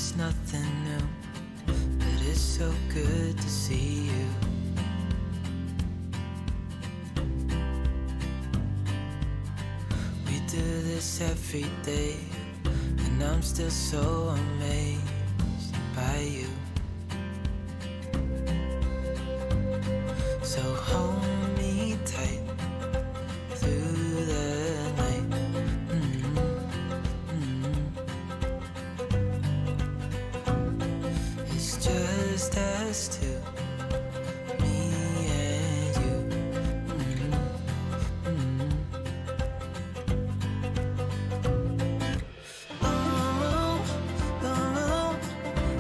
it's nothing new, but it's so good to see you. We do this every day, and I'm still so amazed by you. So hold me tight through the night. It's just us two, me and you. Oh, oh,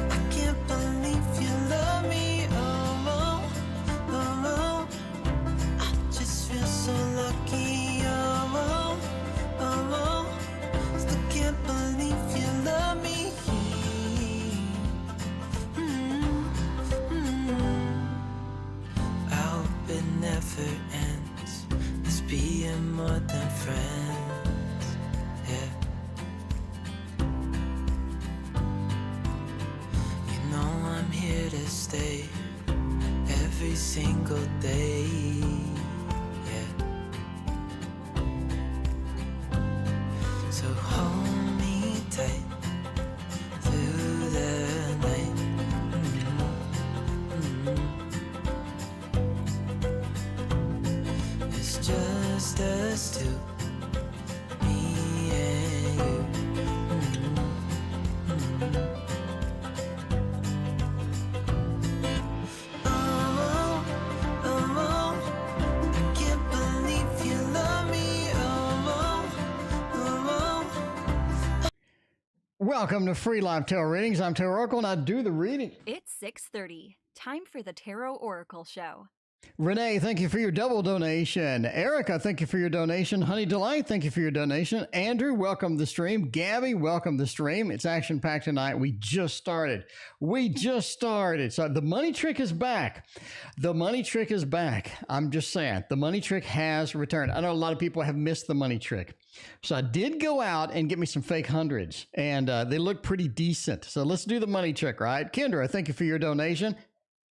I can't believe you love me. Oh, oh, I just feel so lucky. Oh, oh, still can't believe you love me. I hope it never ends. Let's being more than friends. Yeah. You know I'm here to stay every single day. Yeah. So hold me tight through the night. It's just us two, me and you. Oh, oh, I can't believe you love me. Oh. Welcome to Free Live Tarot Readings. I'm Tarot Oracle, and I do the reading. It's 6:30. Time for the Tarot Oracle Show. Renee, thank you for your double donation. Erica, thank you for your donation. Honey Delight, thank you for your donation. Andrew, welcome to the stream. Gabby, welcome to the stream. It's action-packed tonight. We just started. So the money trick is back. The money trick is back. I'm just saying. The money trick has returned. I know a lot of people have missed the money trick. So I did go out and get me some fake hundreds, and they look pretty decent. So let's do the money trick, right? Kendra, thank you for your donation.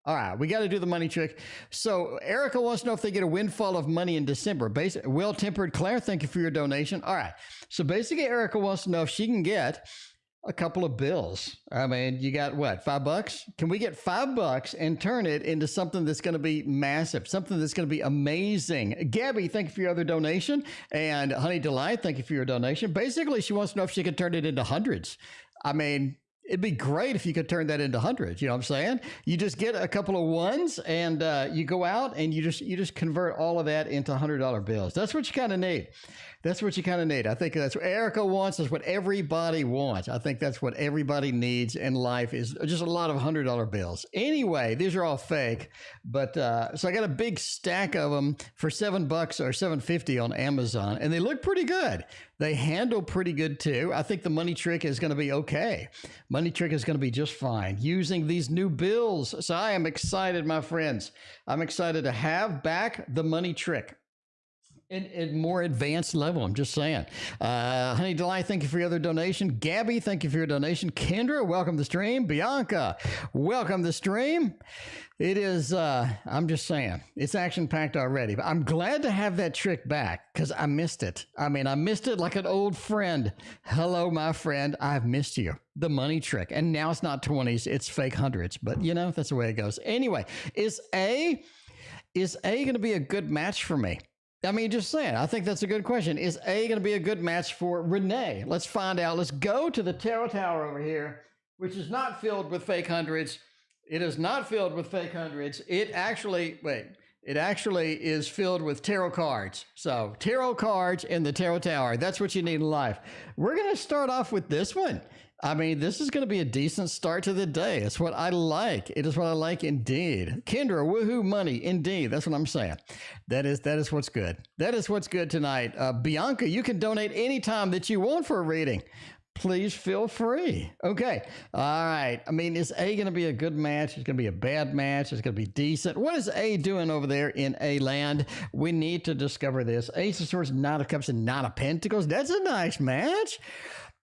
All right, we got to do the money trick. So Erica wants to know if they get a windfall of money in December. Well-tempered Claire, thank you for your donation. All right, so basically Erica wants to know if she can get a couple of bills. I mean, you got what, $5? Can we get $5 and turn it into something that's going to be massive, something that's going to be amazing? Gabby, thank you for your other donation. And Honey Delight, thank you for your donation. Basically, she wants to know if she could turn it into hundreds. I mean, it'd be great if you could turn that into hundreds. You know what I'm saying? You just get a couple of ones and you go out and you just convert all of that into $100 bills. That's what you kind of need. That's what you kind of need. I think that's what Erica wants. That's what everybody wants. I think that's what everybody needs in life is just a lot of $100 bills. Anyway, these are all fake, but so I got a big stack of them for $7 or $7.50 on Amazon, and they look pretty good. They handle pretty good too. I think the money trick is going to be okay. Money trick is going to be just fine using these new bills. So I am excited, my friends. I'm excited to have back the money trick. In more advanced level, I'm just saying. Honey Delight, thank you for your other donation. Gabby, thank you for your donation. Kendra, welcome to the stream. Bianca, welcome to the stream. It is, I'm just saying, it's action-packed already. But I'm glad to have that trick back because I missed it. I mean, I missed it like an old friend. Hello, my friend. I've missed you. The money trick. And now it's not 20s, it's fake hundreds. But, you know, that's the way it goes. Anyway, is A going to be a good match for me? I mean, just saying, I think that's a good question. Is A going to be a good match for Renee? Let's find out. Let's go to the Tarot Tower over here, which is not filled with fake hundreds. It is not filled with fake hundreds. It actually is filled with tarot cards. So tarot cards in the Tarot Tower. That's what you need in life. We're going to start off with this one. I mean, this is going to be a decent start to the day. It's what I like. It is what I like indeed. Kendra, woohoo money. Indeed. That's what I'm saying. That is what's good. That is what's good tonight. Bianca, you can donate anytime that you want for a reading. Please feel free. Okay. All right. I mean, is A going to be a good match? It's going to be a bad match. It's going to be decent. What is A doing over there in A land? We need to discover this. Ace of Swords, Knight of Cups, and Knight of Pentacles. That's a nice match.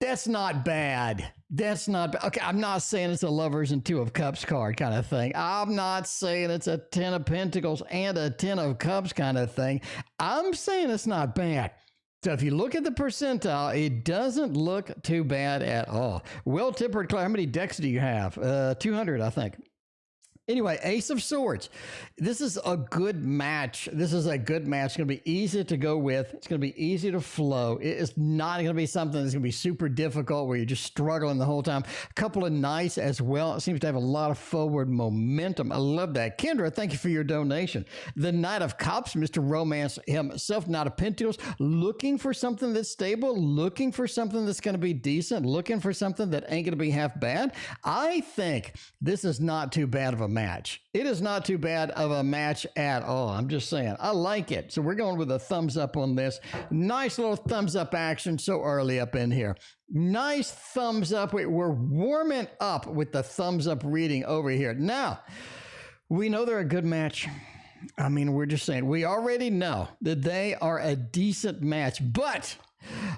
That's not bad. That's not bad. Okay, I'm not saying it's a Lovers and Two of Cups card kind of thing. I'm not saying it's a Ten of Pentacles and a Ten of Cups kind of thing. I'm saying it's not bad. So if you look at the percentile, it doesn't look too bad at all. Well-tempered Claire, how many decks do you have? 200, I think. Anyway, Ace of Swords. This is a good match. This is a good match. It's going to be easy to go with. It's going to be easy to flow. It's not going to be something that's going to be super difficult where you're just struggling the whole time. A couple of nights as well. It seems to have a lot of forward momentum. I love that. Kendra, thank you for your donation. The Knight of Cups, Mr. Romance himself, Knight of Pentacles, looking for something that's stable, looking for something that's going to be decent, looking for something that ain't going to be half bad. I think this is not too bad of a match. It is not too bad of a match at all. I'm just saying, I like it. So we're going with a thumbs up on this. Nice little thumbs up action so early up in here. Nice thumbs up. We're warming up with the thumbs up reading over here. Now, we know they're a good match. I mean, we're just saying, we already know that they are a decent match, but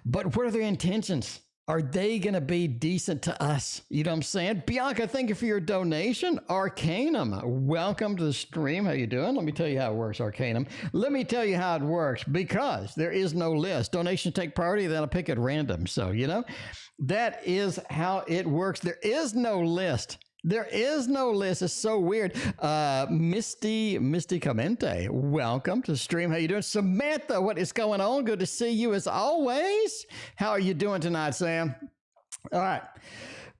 what are their intentions? Are they going to be decent to us? You know what I'm saying? Bianca, thank you for your donation. Arcanum, welcome to the stream. How you doing? Let me tell you how it works, Arcanum. Let me tell you how it works, because there is no list. Donations take priority, then I'll pick at random. So, you know, that is how it works. There is no list. There is no list. It's so weird. Misty Comente, welcome to the stream. How you doing? Samantha, what is going on? Good to see you as always. How are you doing tonight, Sam? All right.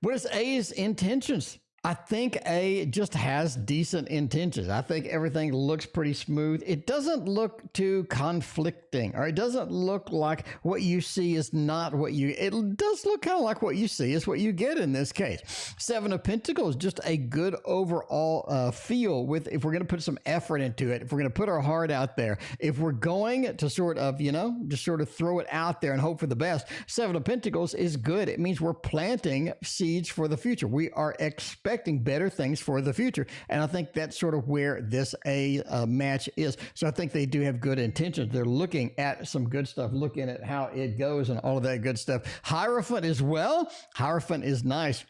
What is A's intentions? I think A just has decent intentions. I think everything looks pretty smooth. It doesn't look too conflicting, or it doesn't look like what you see is not what you, it does look kind of like what you see is what you get in this case. Seven of Pentacles, just a good overall feel with, if we're going to put some effort into it, if we're going to put our heart out there, if we're going to sort of, you know, just sort of throw it out there and hope for the best. Seven of Pentacles is good. It means we're planting seeds for the future. We are expecting better things for the future. And I think that's sort of where this match is. So I think they do have good intentions. They're looking at some good stuff, looking at how it goes and all of that good stuff. Hierophant as well. Hierophant is nice.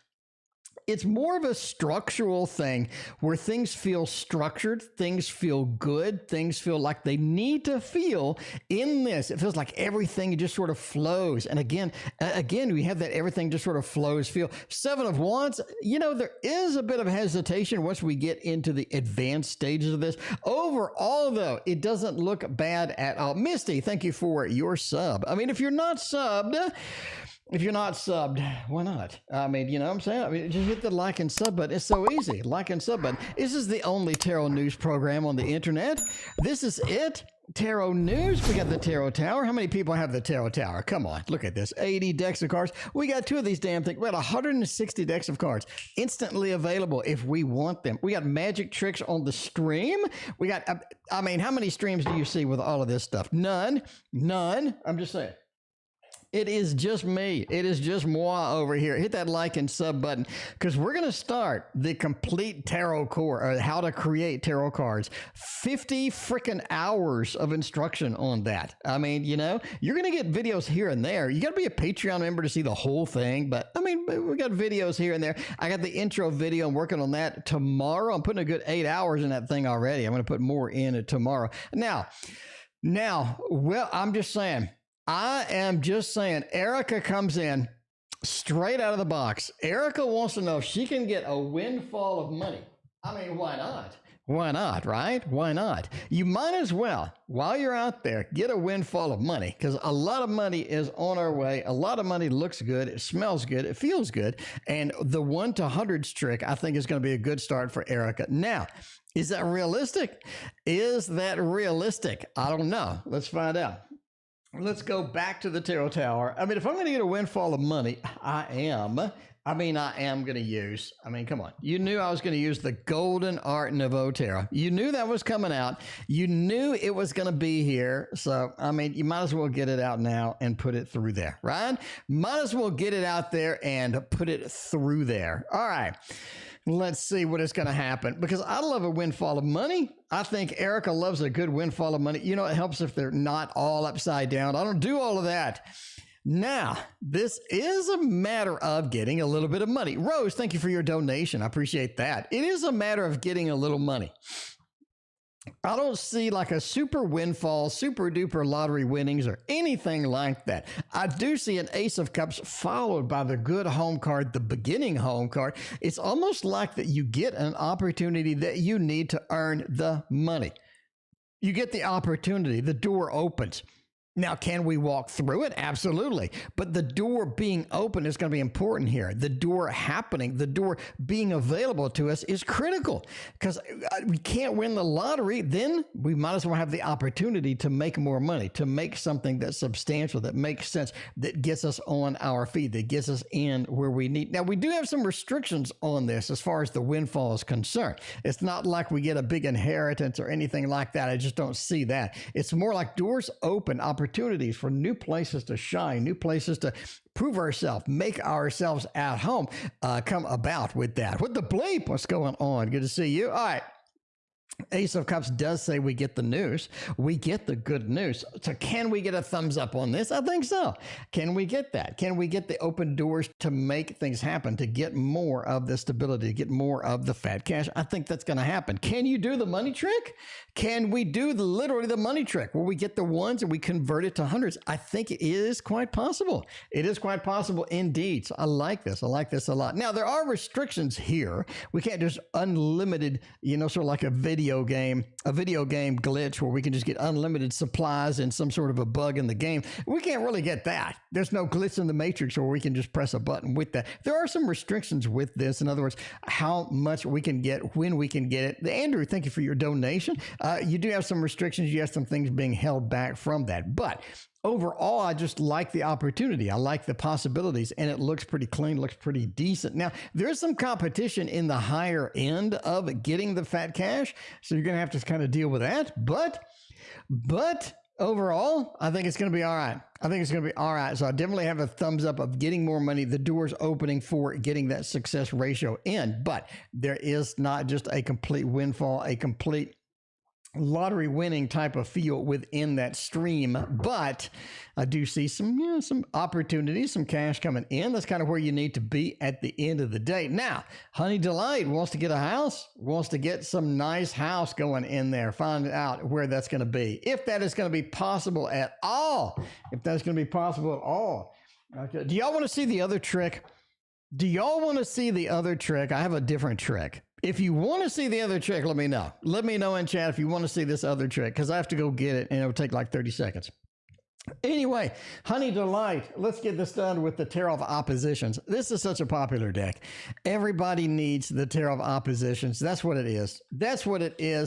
It's more of a structural thing where things feel structured, things feel good, things feel like they need to feel in this. It feels like everything just sort of flows. And again, we have that everything just sort of flows feel. Seven of Wands, you know, there is a bit of hesitation once we get into the advanced stages of this. Overall, though, it doesn't look bad at all. Misty, thank you for your sub. I mean, if you're not subbed, why not? I mean, you know what I'm saying? I mean, just hit the like and sub button. It's so easy. Like and sub button. This is the only tarot news program on the internet. This is it. Tarot news. We got the Tarot Tower. How many people have the Tarot Tower? Come on, look at this. 80 decks of cards. We got two of these damn things. We got 160 decks of cards instantly available if we want them. We got magic tricks on the stream. We got, I mean, how many streams do you see with all of this stuff? None. I'm just saying. It is just me. It is just moi over here. Hit that like and sub button, because we're going to start the complete tarot core, or how to create tarot cards. 50 freaking hours of instruction on that. I mean, you know, you're going to get videos here and there. You got to be a Patreon member to see the whole thing. But I mean, we got videos here and there. I got the intro video. I'm working on that tomorrow. I'm putting a good 8 hours in that thing already. I'm going to put more in it tomorrow. Now, well, I'm just saying. I am just saying, Erica comes in straight out of the box. Erica wants to know if she can get a windfall of money. I mean, why not? Why not, right? Why not? You might as well, while you're out there, get a windfall of money, because a lot of money is on our way. A lot of money looks good. It smells good. It feels good. And the 1 to 100s trick, I think, is going to be a good start for Erica. Now, is that realistic? Is that realistic? I don't know. Let's find out. Let's go back to the Tarot Tower. I mean, if I'm going to get a windfall of money, I am going to use, come on. You knew I was going to use the Golden Art Nouveau Tarot. You knew that was coming out. You knew it was going to be here. So, I mean, you might as well get it out now and put it through there, right? Might as well get it out there and put it through there. All right. Let's see what is going to happen, because I love a windfall of money. I think Erica loves a good windfall of money. You know, it helps if they're not all upside down. I don't do all of that. Now, this is a matter of getting a little bit of money. Rose, thank you for your donation. I appreciate that. It is a matter of getting a little money. I don't see like a super windfall, super duper lottery winnings or anything like that. I do see an Ace of Cups followed by the good home card, the beginning home card. It's almost like that you get an opportunity that you need to earn the money. You get the opportunity, the door opens. Now, can we walk through it? Absolutely. But the door being open is going to be important here. The door happening, the door being available to us is critical because we can't win the lottery. Then we might as well have the opportunity to make more money, to make something that's substantial, that makes sense, that gets us on our feet, that gets us in where we need. Now, we do have some restrictions on this as far as the windfall is concerned. It's not like we get a big inheritance or anything like that. I just don't see that. It's more like doors open, opportunities for new places to shine, new places to prove ourselves, make ourselves at home, come about with that. What the bleep? What's going on? Good to see you. All right. Ace of Cups does say we get the news. We get the good news. So can we get a thumbs up on this? I think so. Can we get that? Can we get the open doors to make things happen, to get more of the stability, to get more of the fat cash? I think that's going to happen. Can you do the money trick? Can we do literally the money trick where we get the ones and we convert it to hundreds? I think it is quite possible. It is quite possible indeed. So I like this. I like this a lot. Now, there are restrictions here. We can't just unlimited, sort of like a video game glitch where we can just get unlimited supplies and some sort of a bug in the game. We can't really get that. There's no glitch in the matrix where we can just press a button with that. There are some restrictions with this. In other words, how much we can get, when we can get it. Andrew, thank you for your donation. You do have some restrictions. You have some things being held back from that. But overall, I just like the opportunity. I like the possibilities, and it looks pretty clean, looks pretty decent. Now, there's some competition in the higher end of getting the fat cash, so you're going to have to kind of deal with that. But overall, I think it's going to be all right. I think it's going to be all right. So I definitely have a thumbs up of getting more money, the doors opening for getting that success ratio in. But there is not just a complete windfall, a complete lottery winning type of feel within that stream, but I do see some opportunities, some cash coming in. That's kind of where you need to be at the end of the day. Now, Honey Delight wants to get a house, wants to get some nice house going in there, find out where that's going to be, if that is going to be possible at all, Okay. Do y'all want to see the other trick? I have a different trick. If you want to see the other trick, let me know. Let me know in chat if you want to see this other trick, because I have to go get it, and it'll take like 30 seconds. Anyway, Honey Delight, let's get this done with the Tarot of Oppositions. This is such a popular deck. Everybody needs the Tarot of Oppositions. That's what it is.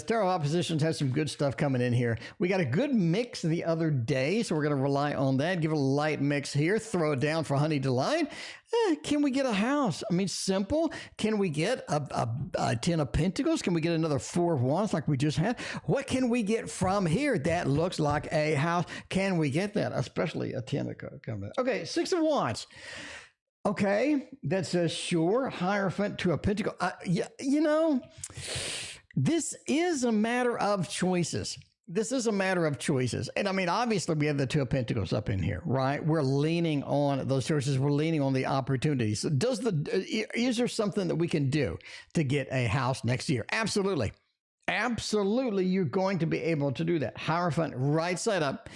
Tarot of Oppositions has some good stuff coming in here. We got a good mix the other day, so we're going to rely on that. Give it a light mix here. Throw it down for Honey Delight. Can we get a house? I mean, simple. Can we get a 10 of Pentacles? Can we get another 4 of Wands like we just had? What can we get from here that looks like a house? Can we get that? Especially a 10 of coming. Okay, 6 of Wands. Okay, that says sure. Hierophant to a Pentacle. This is a matter of choices. And I mean, obviously we have the 2 of Pentacles up in here, right? We're leaning on those choices. We're leaning on the opportunities. Is there something that we can do to get a house next year? Absolutely. You're going to be able to do that. Hierophant right side up.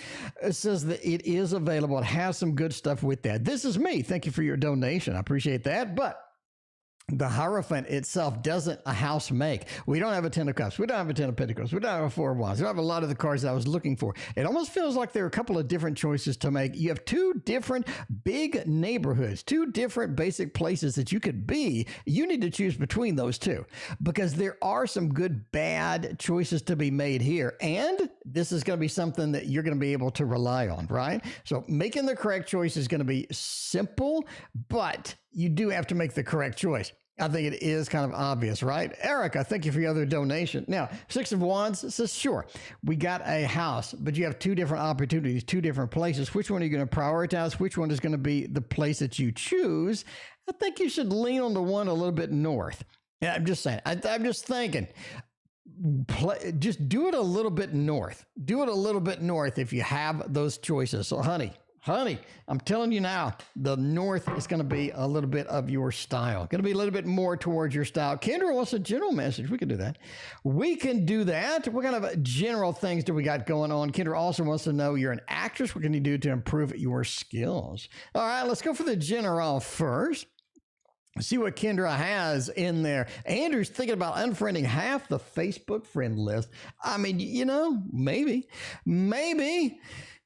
It says that it is available. It has some good stuff with that. This is me. Thank you for your donation. I appreciate that. But the Hierophant itself doesn't a house make. We don't have a 10 of Cups. We don't have a 10 of Pentacles. We don't have a 4 of Wands. We don't have a lot of the cards that I was looking for. It almost feels like there are a couple of different choices to make. You have 2 different big neighborhoods, 2 different basic places that you could be. You need to choose between those 2 because there are some good, bad choices to be made here. And this is going to be something that you're going to be able to rely on, right? So making the correct choice is going to be simple, but you do have to make the correct choice. I think it is kind of obvious, right? Erica, thank you for your other donation. Now, 6 of Wands says, sure, we got a house, but you have 2 different opportunities, 2 different places. Which one are you going to prioritize? Which one is going to be the place that you choose? I think you should lean on the one a little bit north. Yeah, I'm just saying. I'm just thinking. Just do it a little bit north. Do it a little bit north if you have those choices. So, honey, Honey, I'm telling you now, the North is going to be a little bit of your style. Going to be a little bit more towards your style. Kendra wants a general message. We can do that. We can do that. What kind of general things do we got going on? Kendra also wants to know you're an actress. What can you do to improve your skills? All right, let's go for the general first. See what Kendra has in there. Andrew's thinking about unfriending half the Facebook friend list. I mean, maybe.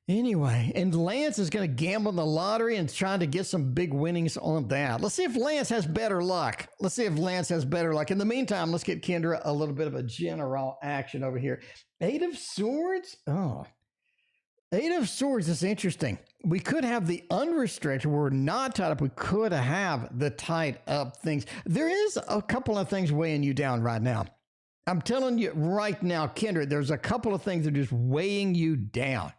Anyway, and Lance is going to gamble on the lottery and trying to get some big winnings on that. Let's see if Lance has better luck. In the meantime, let's get Kendra a little bit of a general action over here. 8 of Swords? Oh, 8 of Swords is interesting. We could have the unrestricted. We're not tied up. We could have the tied up things. There is a couple of things weighing you down right now. I'm telling you right now, Kendra, there's a couple of things that are just weighing you down.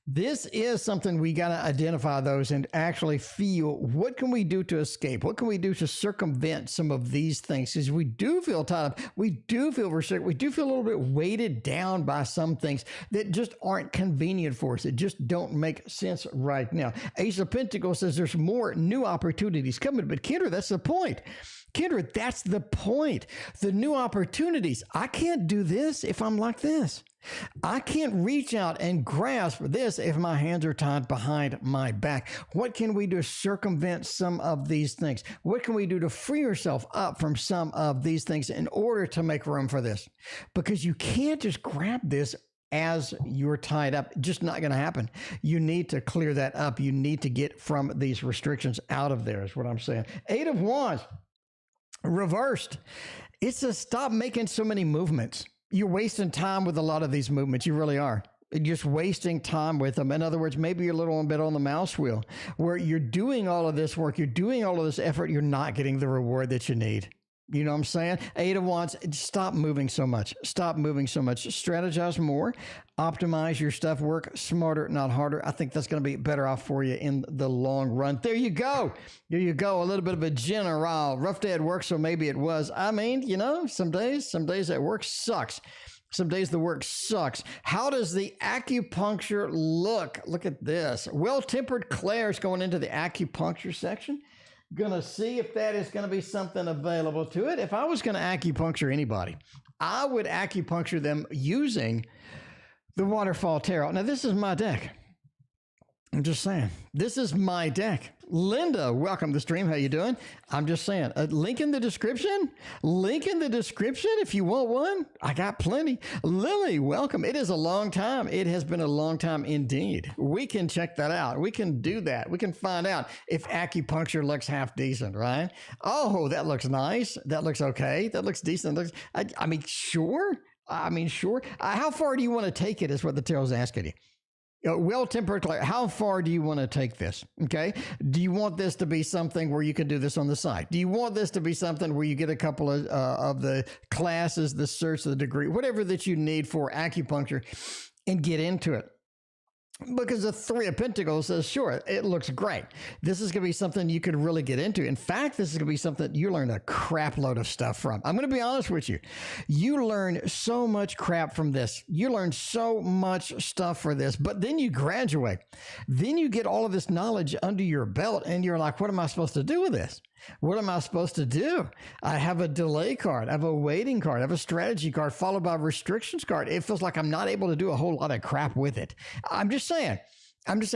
This is something we got to identify those and actually feel, what can we do to escape? What can we do to circumvent some of these things? Because we do feel tied up. We do feel restricted. We do feel a little bit weighted down by some things that just aren't convenient for us. That just don't make sense right now. Ace of Pentacles says there's more new opportunities coming. But Kendra, that's the point. Kendra, that's the point. The new opportunities. I can't do this if I'm like this. I can't reach out and grasp this if my hands are tied behind my back. What can we do to circumvent some of these things? What can we do to free yourself up from some of these things in order to make room for this? Because you can't just grab this as you're tied up. Just not going to happen. You need to clear that up. You need to get from these restrictions out of there is what I'm saying. 8 of Wands, reversed. It's a stop making so many movements. You're wasting time with a lot of these movements. You really are. You're just wasting time with them. In other words, maybe you're a little bit on the mouse wheel where you're doing all of this work, you're doing all of this effort, you're not getting the reward that you need. You know what I'm saying? 8 of Wands, stop moving so much. Stop moving so much. Strategize more. Optimize your stuff. Work smarter, not harder. I think that's going to be better off for you in the long run. There you go. There you go. A little bit of a general. Rough day at work, so maybe it was. I mean, some days at work sucks. Some days the work sucks. How does the acupuncture look? Look at this. Well-tempered Claire's going into the acupuncture section. Gonna see if that is going to be something available to it. If I was going to acupuncture anybody, I would acupuncture them using the Waterfall Tarot. Now, this is my deck. I'm just saying, this is my deck. Linda, welcome to the stream. How you doing? I'm just saying, link in the description. Link in the description if you want one. I got plenty. Lily, welcome. It is a long time. It has been a long time indeed. We can check that out. We can do that. We can find out if acupuncture looks half decent, right? Oh, that looks nice. That looks okay. That looks decent. I mean, sure. How far do you want to take it is what the tarot's asking you. Well-tempered Claire, how far do you want to take this? Okay. Do you want this to be something where you can do this on the side? Do you want this to be something where you get a couple of the classes, the certs, the degree, whatever that you need for acupuncture and get into it? Because the 3 of Pentacles says, sure, it looks great. This is going to be something you could really get into. In fact, this is going to be something you learn a crap load of stuff from. I'm going to be honest with you. You learn so much crap from this. You learn so much stuff for this, but then you graduate. Then you get all of this knowledge under your belt and you're like, what am I supposed to do with this? What am I supposed to do? I have a delay card. I have a waiting card. I have a strategy card followed by a restrictions card. It feels like I'm not able to do a whole lot of crap with it. I'm just saying,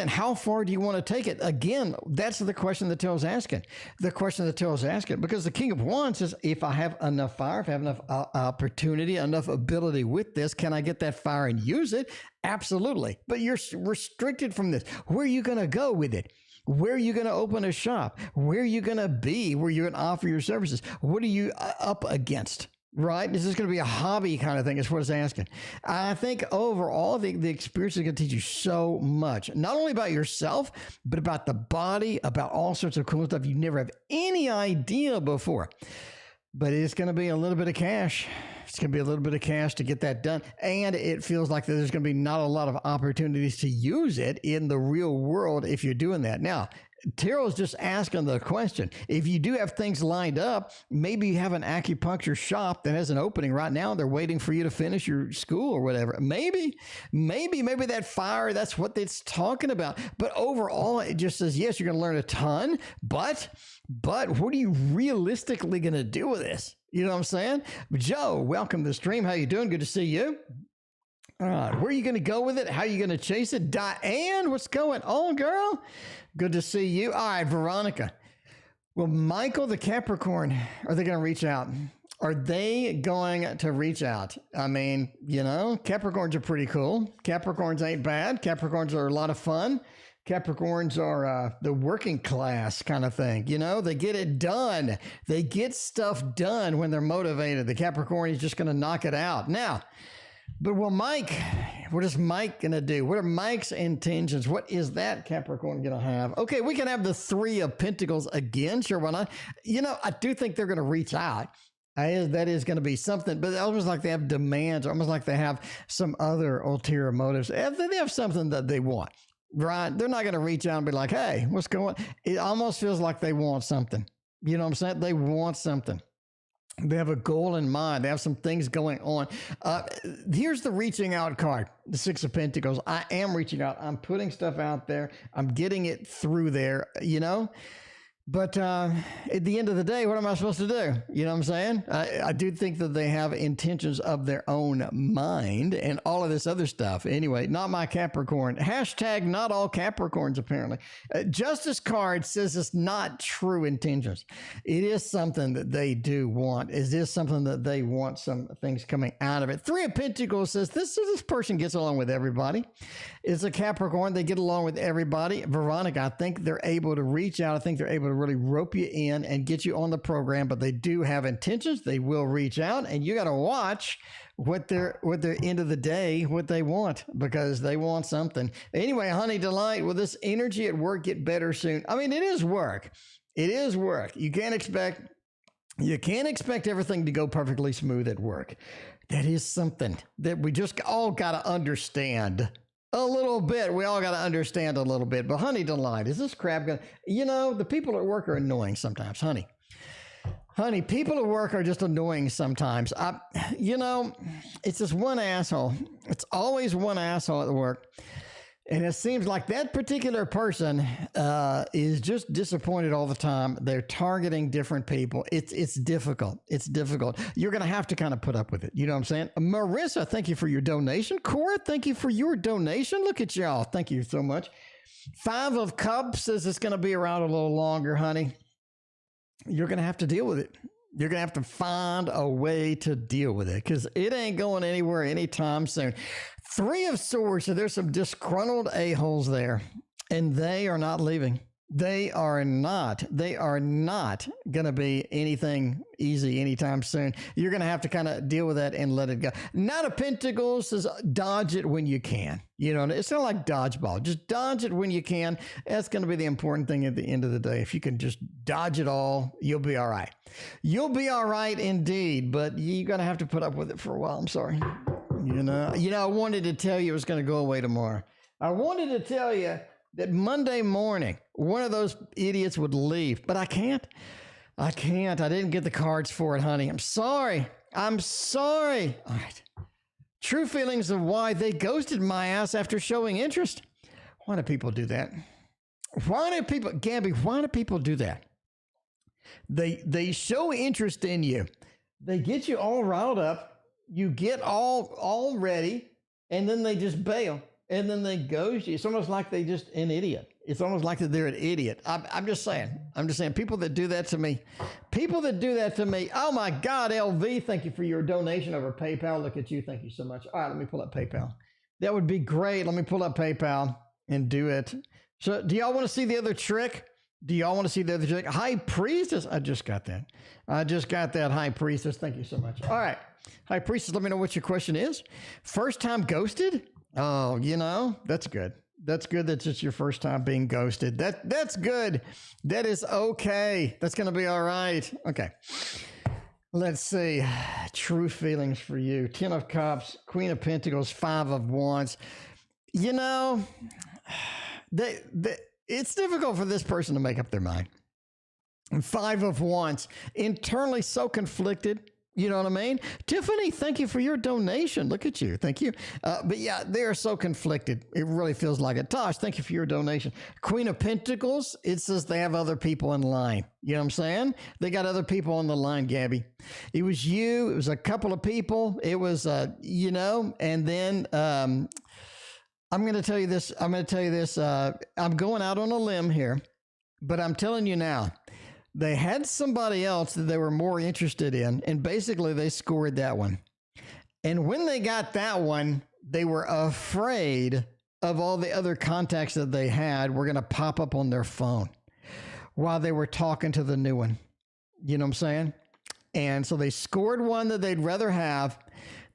how far do you want to take it? Again, that's the question the tarot's asking. The question the tarot's asking, because the King of Wands says, if I have enough fire, if I have enough opportunity, enough ability with this, can I get that fire and use it? Absolutely. But you're restricted from this. Where are you going to go with it? Where are you going to open a shop? Where are you going to be? Where you're going to offer your services? What are you up against? Right? Is this going to be a hobby kind of thing? Is what it's asking. I think overall, the experience is going to teach you so much, not only about yourself, but about the body, about all sorts of cool stuff you never have any idea before. But it's going to be a little bit of cash. It's going to be a little bit of cash to get that done. And it feels like there's going to be not a lot of opportunities to use it in the real world if you're doing that. Now, Terrell's just asking the question. If you do have things lined up, maybe you have an acupuncture shop that has an opening right now. They're waiting for you to finish your school or whatever. Maybe that fire, that's what it's talking about. But overall, it just says, yes, you're going to learn a ton, but what are you realistically going to do with this? You know what I'm saying? Joe, welcome to the stream. How you doing? Good to see you. All right, where are you going to go with it? How are you going to chase it? Diane, what's going on, girl? Good to see you. All right, Veronica. Well, Michael, the Capricorn, are they going to reach out? Are they going to reach out? I mean, Capricorns are pretty cool. Capricorns ain't bad. Capricorns are a lot of fun. Capricorns are the working class kind of thing. They get it done. They get stuff done when they're motivated. The Capricorn is just going to knock it out. Now, but Mike, what is Mike going to do? What are Mike's intentions? What is that Capricorn going to have? Okay, we can have the Three of Pentacles again. Sure, why not? I do think they're going to reach out. That is going to be something, but almost like they have demands, almost like they have some other ulterior motives. They have something that they want, right? They're not going to reach out and be like, hey, what's going on? It almost feels like they want something. You know what I'm saying? They want something. They have a goal in mind. They have some things going on. Here's the reaching out card, the Six of Pentacles. I am reaching out. I'm putting stuff out there. I'm getting it through there, But at the end of the day, what am I supposed to do? You know what I'm saying? I do think that they have intentions of their own mind and all of this other stuff. Anyway, not my Capricorn. Hashtag not all Capricorns, apparently. Justice card says it's not true intentions. It is something that they do want. It is something that they want some things coming out of it. Three of Pentacles says this person gets along with everybody. It's a Capricorn. They get along with everybody. Veronica, I think they're able to reach out. I think they're able to really rope you in and get you on the program, but they do have intentions. They will reach out, and you got to watch what their end of the day, what they want, because they want something. Anyway, Honey Delight, will this energy at work get better soon? I mean, it is work. It is work. You can't expect everything to go perfectly smooth at work. That is something that we just all got to understand. A little bit. We all got to understand a little bit. But Honey Delight, is this crap going to... the people at work are annoying sometimes, honey. Honey, people at work are just annoying sometimes. It's just one asshole. It's always one asshole at work. And it seems like that particular person is just disappointed all the time. They're targeting different people. It's difficult. It's difficult. You're going to have to kind of put up with it. You know what I'm saying? Marissa, thank you for your donation. Cora, thank you for your donation. Look at y'all. Thank you so much. Five of Cups says it's going to be around a little longer, honey. You're going to have to deal with it. You're going to have to find a way to deal with it because it ain't going anywhere anytime soon. Three of Swords, so there's some disgruntled a-holes there, and they are not leaving. They are not going to be anything easy anytime soon. You're going to have to kind of deal with that and let it go. Knight of Pentacles says dodge it when you can. It's not like dodgeball. Just dodge it when you can. That's going to be the important thing at the end of the day. If you can just dodge it all, you'll be all right. You'll be all right indeed, but you're going to have to put up with it for a while. I'm sorry. I wanted to tell you it was going to go away tomorrow. I wanted to tell you that Monday morning, one of those idiots would leave, but I can't. I didn't get the cards for it, honey. I'm sorry. All right. True feelings of why they ghosted my ass after showing interest. Why do people do that? Gabby, why do people do that? They show interest in you. They get you all riled up. You get all ready, and then they just bail. And then they ghost you. It's almost like they just an idiot. It's almost like they're an idiot. I'm just saying. People that do that to me. Oh my God, LV, thank you for your donation over PayPal. Look at you. Thank you so much. All right, let me pull up PayPal. That would be great. Let me pull up PayPal and do it. So do y'all want to see the other trick? High Priestess. I just got that. High Priestess. Thank you so much. All right. High Priestess, let me know what your question is. First time ghosted? Oh, that's good. That's good. That's just your first time being ghosted. That's good. That is okay. That's going to be all right. Okay. Let's see. True feelings for you. 10 of Cups, Queen of Pentacles, 5 of Wands. It's difficult for this person to make up their mind. And 5 of Wands, internally so conflicted. You know what I mean? Tiffany, thank you for your donation. Look at you. Thank you. But yeah, they are so conflicted. It really feels like it. Tosh, thank you for your donation. Queen of Pentacles, it says they have other people in line. You know what I'm saying? They got other people on the line, Gabby. It was you. It was a couple of people. It was, and then I'm going to tell you this. I'm going out on a limb here, but I'm telling you now, they had somebody else that they were more interested in, and basically they scored that one. And when they got that one, they were afraid of all the other contacts that they had were going to pop up on their phone while they were talking to the new one. You know what I'm saying? And so they scored one that they'd rather have.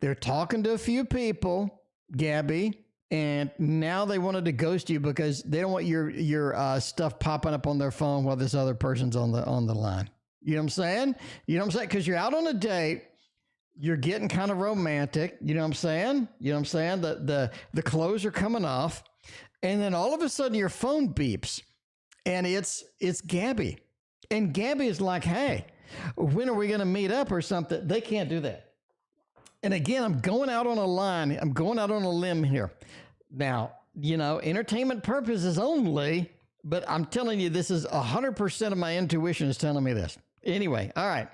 They're talking to a few people, Gabby, and now they wanted to ghost you because they don't want your stuff popping up on their phone while this other person's on the line. You know what I'm saying? You know what I'm saying? Because you're out on a date, you're getting kind of romantic. You know what I'm saying? You know what I'm saying? The clothes are coming off, and then all of a sudden your phone beeps, and it's Gabby, and Gabby is like, "Hey, when are we going to meet up or something?" They can't do that. And again, I'm going out on a line. I'm going out on a limb here. Now, entertainment purposes only, but I'm telling you, this is 100% of my intuition is telling me this. Anyway, all right.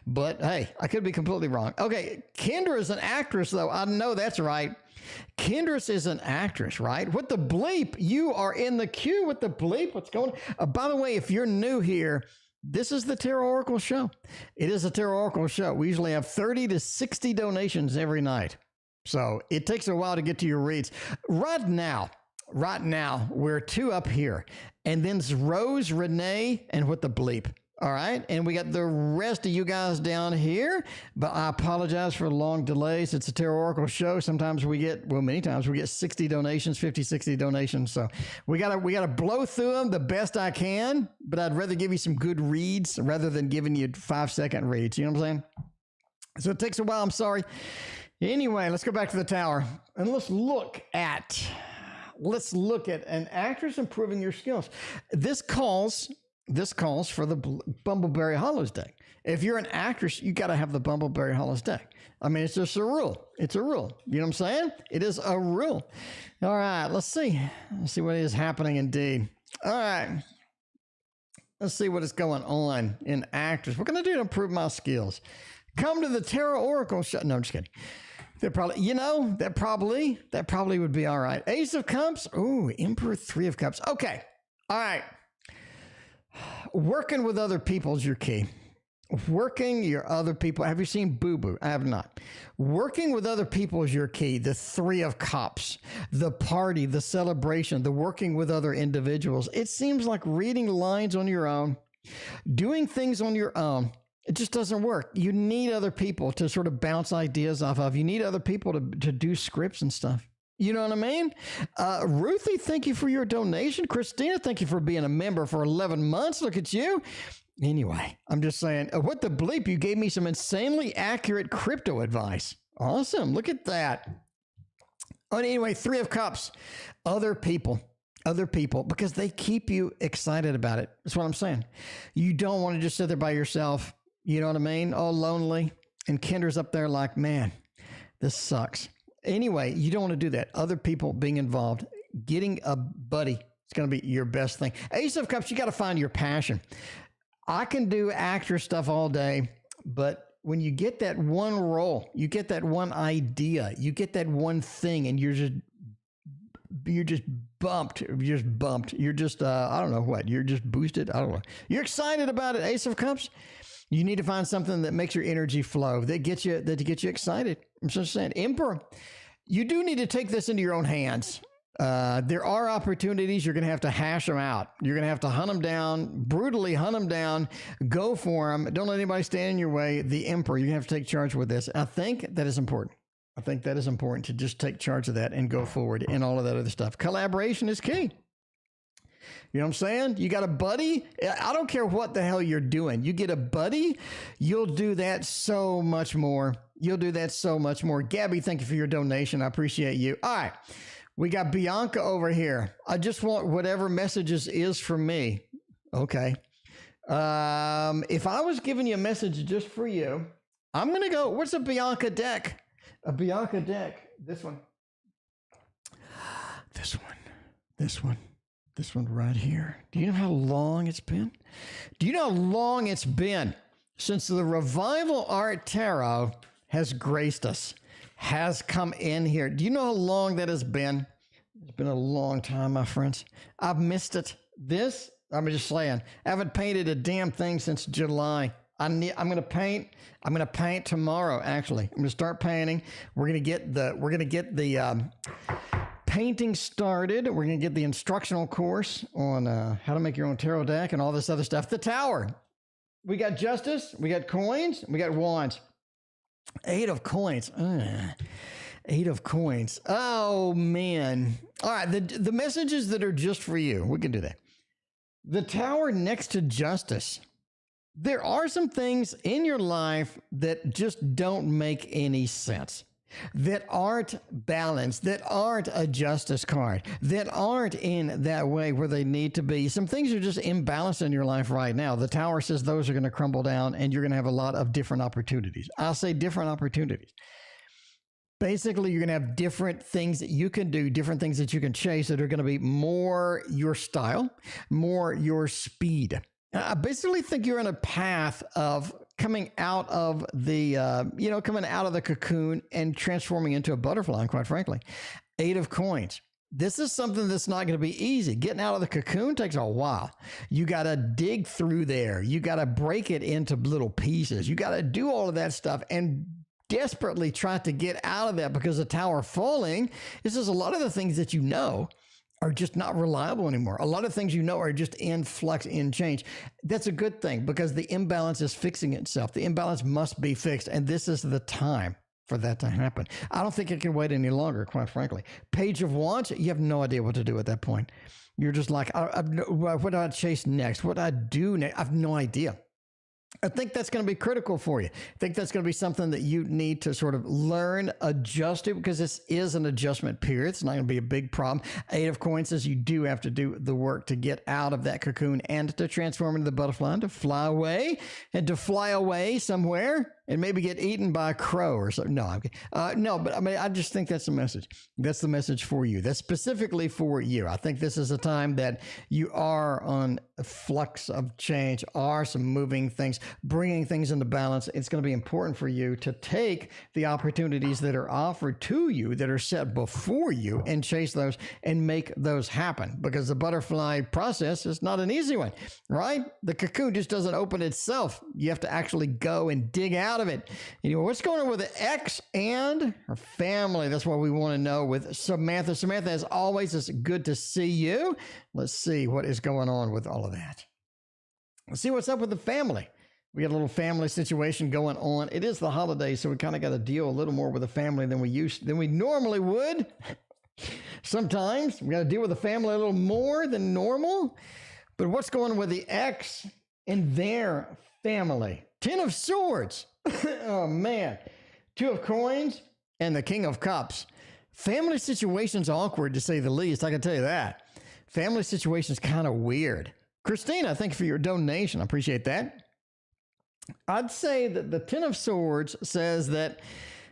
But hey, I could be completely wrong. Okay, Kendra is an actress, though. I know that's right. Kendra is an actress, right? What the bleep? You are in the queue with the bleep. What's going on? By the way, if you're new here, this is the Tarot Oracle Show. It is a Tarot Oracle Show. We usually have 30 to 60 donations every night. So it takes a while to get to your reads. Right now, we're 2 up here. And then it's Rose, Renee, and what the bleep. All right. And we got the rest of you guys down here. But I apologize for long delays. It's a Tarot Oracle Show. Sometimes many times we get 60 donations, 50, 60 donations. So we gotta blow through them the best I can. But I'd rather give you some good reads rather than giving you 5-second reads. You know what I'm saying? So it takes a while. I'm sorry. Anyway, let's go back to the tower and let's look at an actress improving your skills. This calls for the Bumbleberry Hollows deck. If you're an actress, you got to have the Bumbleberry Hollows deck. I mean, it's just a rule. It's a rule. You know what I'm saying? It is a rule. All right, let's see. Let's see what is happening indeed. All right. Let's see what is going on in actors. What can I do to improve my skills? Come to the Tarot Oracle Show. No, I'm just kidding. That probably would be all right. Ace of Cups. Ooh, Emperor, 3 of Cups. Okay. All right. Working with other people is your key. Working your other people. Have you seen Boo Boo? I have not. Working with other people is your key. The 3 of Cups, the party, the celebration, the working with other individuals. It seems like reading lines on your own, doing things on your own, it just doesn't work. You need other people to sort of bounce ideas off of. You need other people to do scripts and stuff. You know what I mean? Ruthie, thank you for your donation. Christina, thank you for being a member for 11 months. Look at you. Anyway, I'm just saying, what the bleep? You gave me some insanely accurate crypto advice. Awesome. Look at that. Oh, anyway, 3 of Cups. Other people, because they keep you excited about it. That's what I'm saying. You don't want to just sit there by yourself. You know what I mean? All lonely. And Kendra's up there like, man, this sucks. Anyway, you don't want to do that. Other people being involved, getting a buddy, it's going to be your best thing. Ace of Cups, you got to find your passion. I can do actor stuff all day, but when you get that one role, you get that one idea, you get that one thing, and you're just bumped. You're just, I don't know what, you're just boosted. I don't know. You're excited about it. Ace of Cups. You need to find something that makes your energy flow, that gets you excited. I'm just saying, Emperor, you do need to take this into your own hands. There are opportunities. You're going to have to hash them out. You're going to have to hunt them down, brutally hunt them down, go for them. Don't let anybody stand in your way. The Emperor, you're going to have to take charge with this. I think that is important. I think that is important to just take charge of that and go forward and all of that other stuff. Collaboration is key. You know what I'm saying? You got a buddy. I don't care what the hell you're doing. You get a buddy, you'll do that so much more. Gabby, thank you for your donation. I appreciate you. All right. We got Bianca over here. I just want whatever messages is for me. Okay. If I was giving you a message just for you, I'm going to go, what's a Bianca deck? A Bianca deck. This one. This one right here. Do you know how long it's been? Do you know how long it's been since the Revival Art Tarot has graced us, has come in here? Do you know how long that has been? It's been a long time, my friends. I've missed it. I'm just saying, I haven't painted a damn thing since July. I'm going to paint. I'm going to paint tomorrow, actually. I'm going to start painting. We're going to get the painting started. We're going to get the instructional course on how to make your own tarot deck and all this other stuff. The Tower. We got Justice. We got Coins. We got Wands. 8 of Coins. 8 of Coins. Oh, man. All right. The messages that are just for you. We can do that. The Tower next to Justice. There are some things in your life that just don't make any sense, that aren't balanced, that aren't a Justice card, that aren't in that way where they need to be. Some things are just imbalanced in your life right now. The Tower says those are going to crumble down and you're going to have a lot of different opportunities. I'll say different opportunities. Basically, you're going to have different things that you can do, different things that you can chase that are going to be more your style, more your speed. I basically think you're on a path of coming out of the, coming out of the cocoon and transforming into a butterfly, quite frankly. 8 of Coins. This is something that's not going to be easy. Getting out of the cocoon takes a while. You got to dig through there. You got to break it into little pieces. You got to do all of that stuff and desperately try to get out of that, because the Tower falling, this is a lot of the things that you know are just not reliable anymore. A lot of things you know are just in flux, in change. That's a good thing, because the imbalance is fixing itself. The imbalance must be fixed, and this is the time for that to happen. I don't think it can wait any longer, quite frankly. Page of Wands, you have no idea what to do at that point. You're just like, what do I chase next? What do I do next? I have no idea. I think that's going to be critical for you. I think that's going to be something that you need to sort of learn, adjust to, because this is an adjustment period. It's not going to be a big problem. 8 of Coins says you do have to do the work to get out of that cocoon and to transform into the butterfly, and to fly away, and to fly away somewhere and maybe get eaten by a crow or something. No, but I mean, I just think that's the message. That's the message for you. That's specifically for you. I think this is a time that you are on a flux of change, are some moving things, bringing things into balance. It's going to be important for you to take the opportunities that are offered to you, that are set before you, and chase those and make those happen, because the butterfly process is not an easy one, right? The cocoon just doesn't open itself. You have to actually go and dig out of it. You know, what's going on with the ex and her family? That's what we want to know with Samantha. Samantha, as always, it's good to see you. Let's see what is going on with all of that. Let's see what's up with the family. We got a little family situation going on. It is the holidays, so we kind of got to deal a little more with the family than we normally would. Sometimes we got to deal with the family a little more than normal. But what's going on with the ex and their family? 10 of Swords. Oh, man. 2 of Coins and the King of Cups. Family situation's awkward, to say the least. I can tell you that. Family situation's kind of weird. Christina, thank you for your donation. I appreciate that. I'd say that the 10 of Swords says that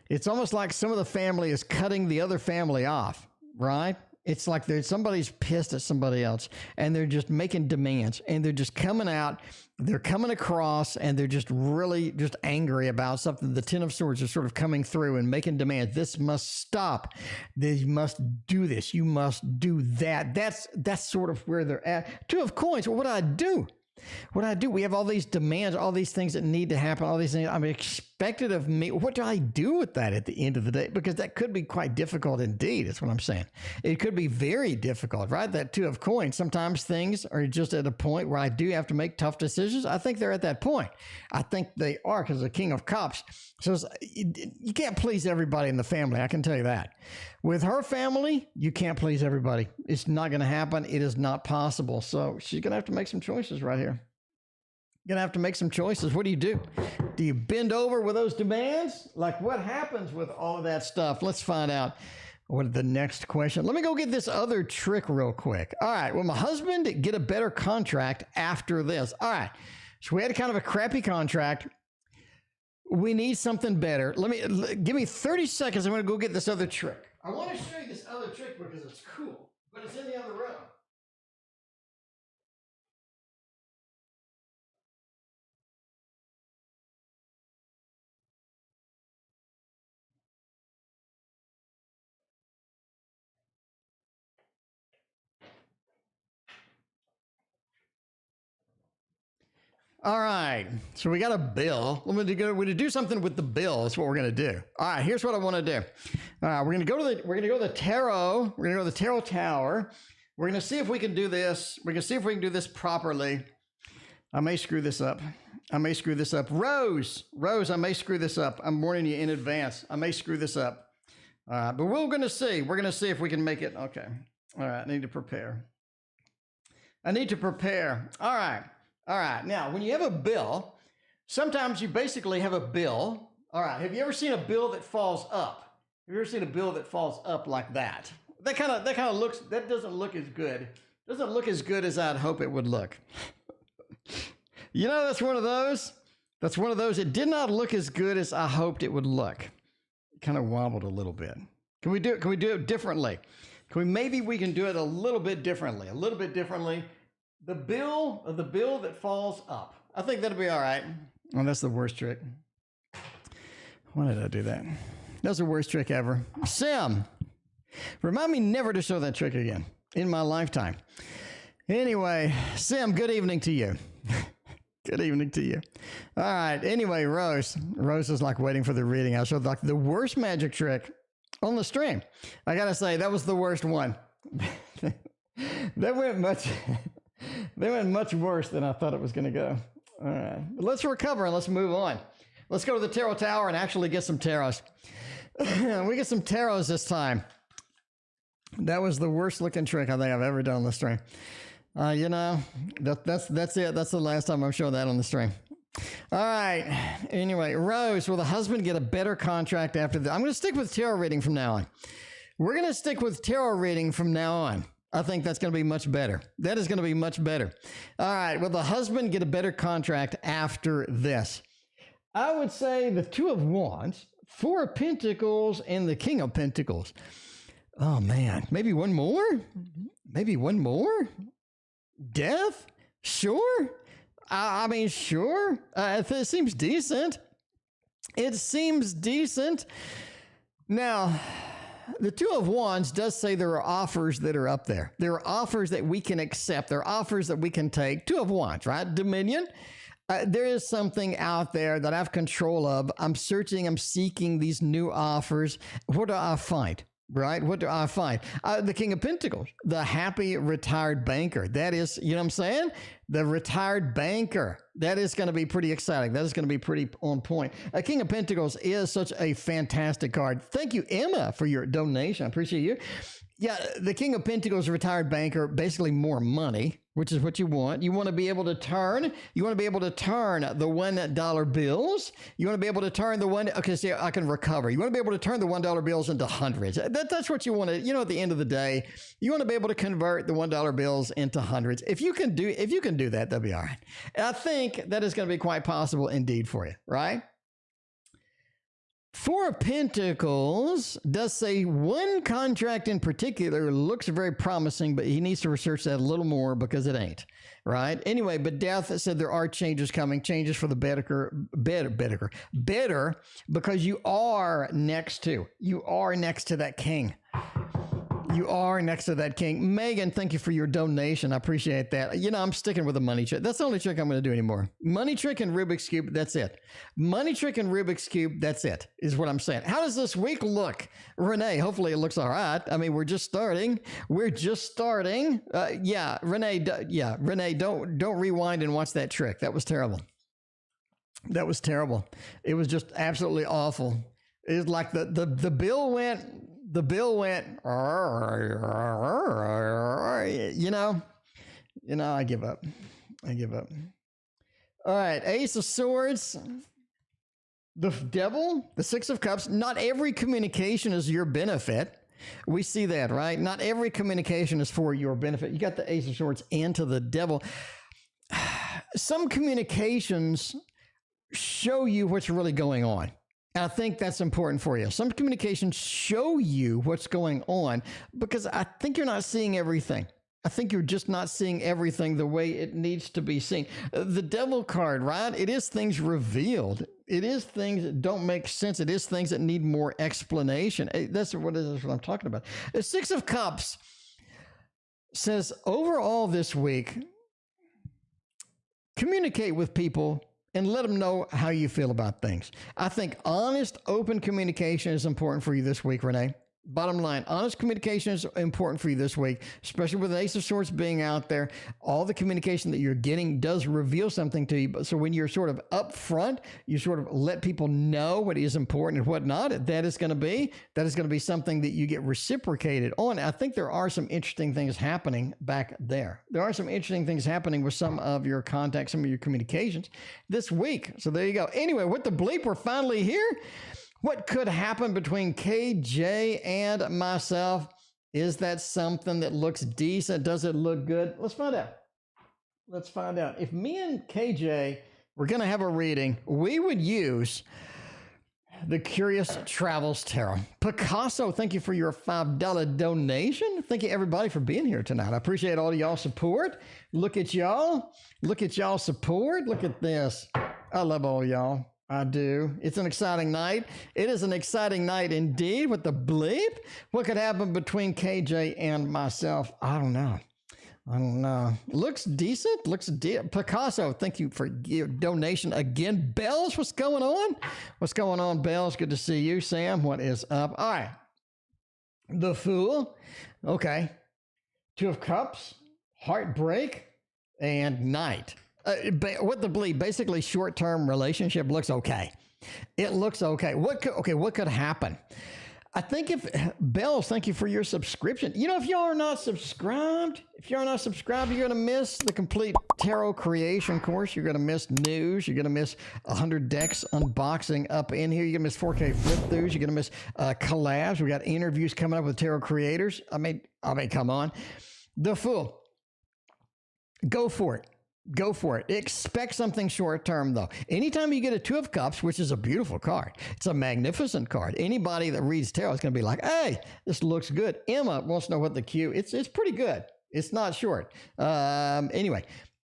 it's almost like some of the family is cutting the other family off, right? It's like somebody's pissed at somebody else, and they're just making demands, and they're just coming out, they're coming across, and they're just really just angry about something. The 10 of Swords are sort of coming through and making demands. This must stop. You must do this. You must do that. That's sort of where they're at. 2 of Coins. Well, what do I do? What do I do? We have all these demands, all these things that need to happen, all these things I'm expected of me. What do I do with that at the end of the day? Because that could be quite difficult indeed. That's what I'm saying. It could be very difficult, right? That 2 of Coins. Sometimes things are just at a point where I do have to make tough decisions. I think they're at that point. I think they are, because the King of Cups says you can't please everybody in the family. I can tell you that. With her family, you can't please everybody. It's not going to happen. It is not possible. So she's going to have to make some choices right here. Going to have to make some choices. What do you do? Do you bend over with those demands? Like, what happens with all of that stuff? Let's find out What the next question? Let me go get this other trick real quick. All right. Will my husband get a better contract after this? All right. So we had kind of a crappy contract. We need something better. Give me 30 seconds. I'm going to go get this other trick. I want to show you this other trick because it's cool, but it's in the other room. All right, so we got a bill. We're going to do something with the bill. That's what we're going to do. All right, here's what I want to do. All right, we're going to go to the tarot. We're going to go to the tarot tower. We're going to see if we can do this. We're going to see if we can do this properly. I may screw this up. Rose, I may screw this up. I'm warning you in advance. I may screw this up. But we're going to see. We're going to see if we can make it. Okay. All right, I need to prepare. All right. Now, when you have a bill, sometimes you basically have a bill. All right. Have you ever seen a bill that falls up? Have you ever seen a bill that falls up like that? That doesn't look as good. Doesn't look as good as I'd hope it would look. You know, that's one of those. It did not look as good as I hoped it would look. It kind of wobbled a little bit. Can we do it differently? Maybe we can do it a little bit differently. The bill that falls up. I think that'll be all right. Oh, that's the worst trick. Why did I do that? That's the worst trick ever. Sim, remind me never to show that trick again in my lifetime. Anyway, Sim, good evening to you. Good evening to you. All right. Anyway, Rose is like waiting for the reading. I showed like the worst magic trick on the stream. I got to say, that was the worst one. They went much worse than I thought it was going to go. All right. But let's recover and let's move on. Let's go to the tarot tower and actually get some tarots. We get some tarots this time. That was the worst looking trick I think I've ever done on the stream. You know, that's it. That's the last time I'm showing that on the stream. All right. Anyway, Rose, will the husband get a better contract after that? I'm going to stick with tarot reading from now on. We're going to stick with tarot reading from now on. I think that's going to be much better. That is going to be much better. All right. Will the husband get a better contract after this? I would say the Two of Wands, Four of Pentacles, and the King of Pentacles. Oh, man. Maybe one more? Death? Sure. I mean, sure. It seems decent. Now, the Two of Wands does say there are offers that are up there. There are offers that we can accept. There are offers that we can take. Two of Wands, right? Dominion. There is something out there that I have control of. I'm searching. I'm seeking these new offers. What do I find? Right? What do I find? The King of Pentacles, the happy retired banker. That is, you know what I'm saying? The retired banker. That is going to be pretty exciting. That is going to be pretty on point. King of Pentacles is such a fantastic card. Thank you, Emma, for your donation. I appreciate you. Yeah, the King of Pentacles, retired banker, basically more money, which is what you want. You want to be able to turn. The $1 bills. You want to be able to turn the one. Okay, see, I can recover. You want to be able to turn the $1 bills into hundreds. That's what you want to. You know, at the end of the day, you want to be able to convert the $1 bills into hundreds. If you can do that, that'll be all right. And I think that is going to be quite possible indeed for you, right? Four of Pentacles does say one contract in particular looks very promising, but he needs to research that a little more because it ain't, right? Anyway, but Death said there are changes coming, changes for the better, because you are next to that king. You are next to that king. Megan, thank you for your donation. I appreciate that. You know, I'm sticking with a money trick. That's the only trick I'm going to do anymore. Money trick and Rubik's Cube, that's it. Money trick and Rubik's Cube, that's it, is what I'm saying. How does this week look? Renee, hopefully it looks all right. I mean, we're just starting. Renee, don't rewind and watch that trick. That was terrible. It was just absolutely awful. It was like the bill went... The bill went, you know, I give up. All right. Ace of Swords, the Devil, the Six of Cups. Not every communication is your benefit. We see that, right? Not every communication is for your benefit. You got the Ace of Swords into the Devil. Some communications show you what's really going on. And I think that's important for you. Some communications show you what's going on because I think you're not seeing everything. I think you're just not seeing everything the way it needs to be seen. The Devil card, right? It is things revealed. It is things that don't make sense. It is things that need more explanation. That's what I'm talking about. The Six of Cups says, overall this week, communicate with people and let them know how you feel about things. I think honest, open communication is important for you this week, Renee. Bottom line, honest communication is important for you this week, especially with the Ace of Swords being out there. All the communication that you're getting does reveal something to you. But so when you're sort of upfront, you sort of let people know what is important and what not. That is going to be something that you get reciprocated on. I think there are some interesting things happening back there. There are some interesting things happening with some of your contacts, some of your communications this week. So there you go. Anyway, with the bleep, we're finally here. What could happen between KJ and myself? Is that something that looks decent? Does it look good? Let's find out. Let's find out. If me and KJ were going to have a reading, we would use the Curious Travels Tarot. Picasso, thank you for your $5 donation. Thank you, everybody, for being here tonight. I appreciate all of y'all support. Look at y'all. Look at y'all support. Look at this. I love all y'all. I do. It's an exciting night. It is an exciting night indeed with the bleep. What could happen between KJ and myself? I don't know. Looks decent. Picasso, thank you for your donation again. Bells, what's going on? What's going on, Bells? Good to see you. Sam, what is up? All right. The Fool. Okay. Two of Cups, Heartbreak, and Knight. What the bleep, basically short-term relationship looks okay. It looks okay. What could happen? I think Bells, thank you for your subscription. You know, if y'all are not subscribed, you're going to miss the complete tarot creation course. You're going to miss news. You're going to miss 100 decks unboxing up in here. You're going to miss 4K flip throughs. You're going to miss collabs. We got interviews coming up with tarot creators. I mean, come on. The Fool. Go for it. Go for it. Expect something short term, though. Anytime you get a Two of Cups, which is a beautiful card, it's a magnificent card. Anybody that reads tarot is going to be like, hey, this looks good. Emma wants to know what the Q. It's pretty good. It's not short. Anyway,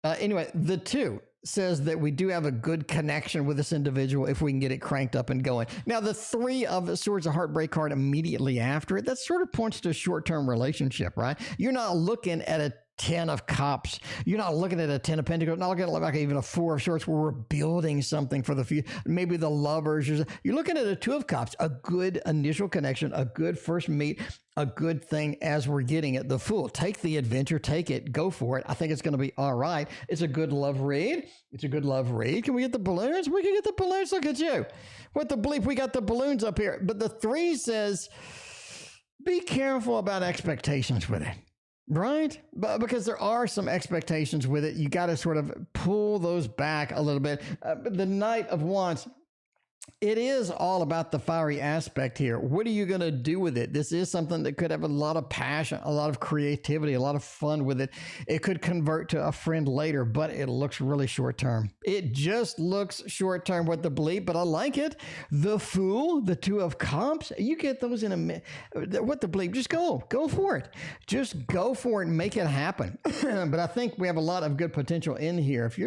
the Two says that we do have a good connection with this individual if we can get it cranked up and going. Now, the Three of Swords, a heartbreak card immediately after it, that sort of points to a short-term relationship, right? You're not looking at a 10 of Cups. You're not looking at a 10 of Pentacles, not looking at like even a 4 of Swords where we're building something for the future. Maybe the Lovers. You're looking at a 2 of Cups, a good initial connection, a good first meet, a good thing as we're getting it. The Fool. Take the adventure, take it, go for it. I think it's going to be all right. It's a good love read. Can we get the balloons? We can get the balloons. Look at you. What the bleep? We got the balloons up here. But the 3 says, be careful about expectations with it. Right? But because there are some expectations with it, you got to sort of pull those back a little bit. But the Knight of Wands, it is all about the fiery aspect here. What are you going to do with it? This is something that could have a lot of passion, a lot of creativity, a lot of fun with it. It could convert to a friend later, but it looks really short term. It just looks short term with the bleep, but I like it. The Fool, the Two of Cups, you get those in a minute. What the bleep? Just go for it. Just go for it and make it happen. But I think we have a lot of good potential in here. If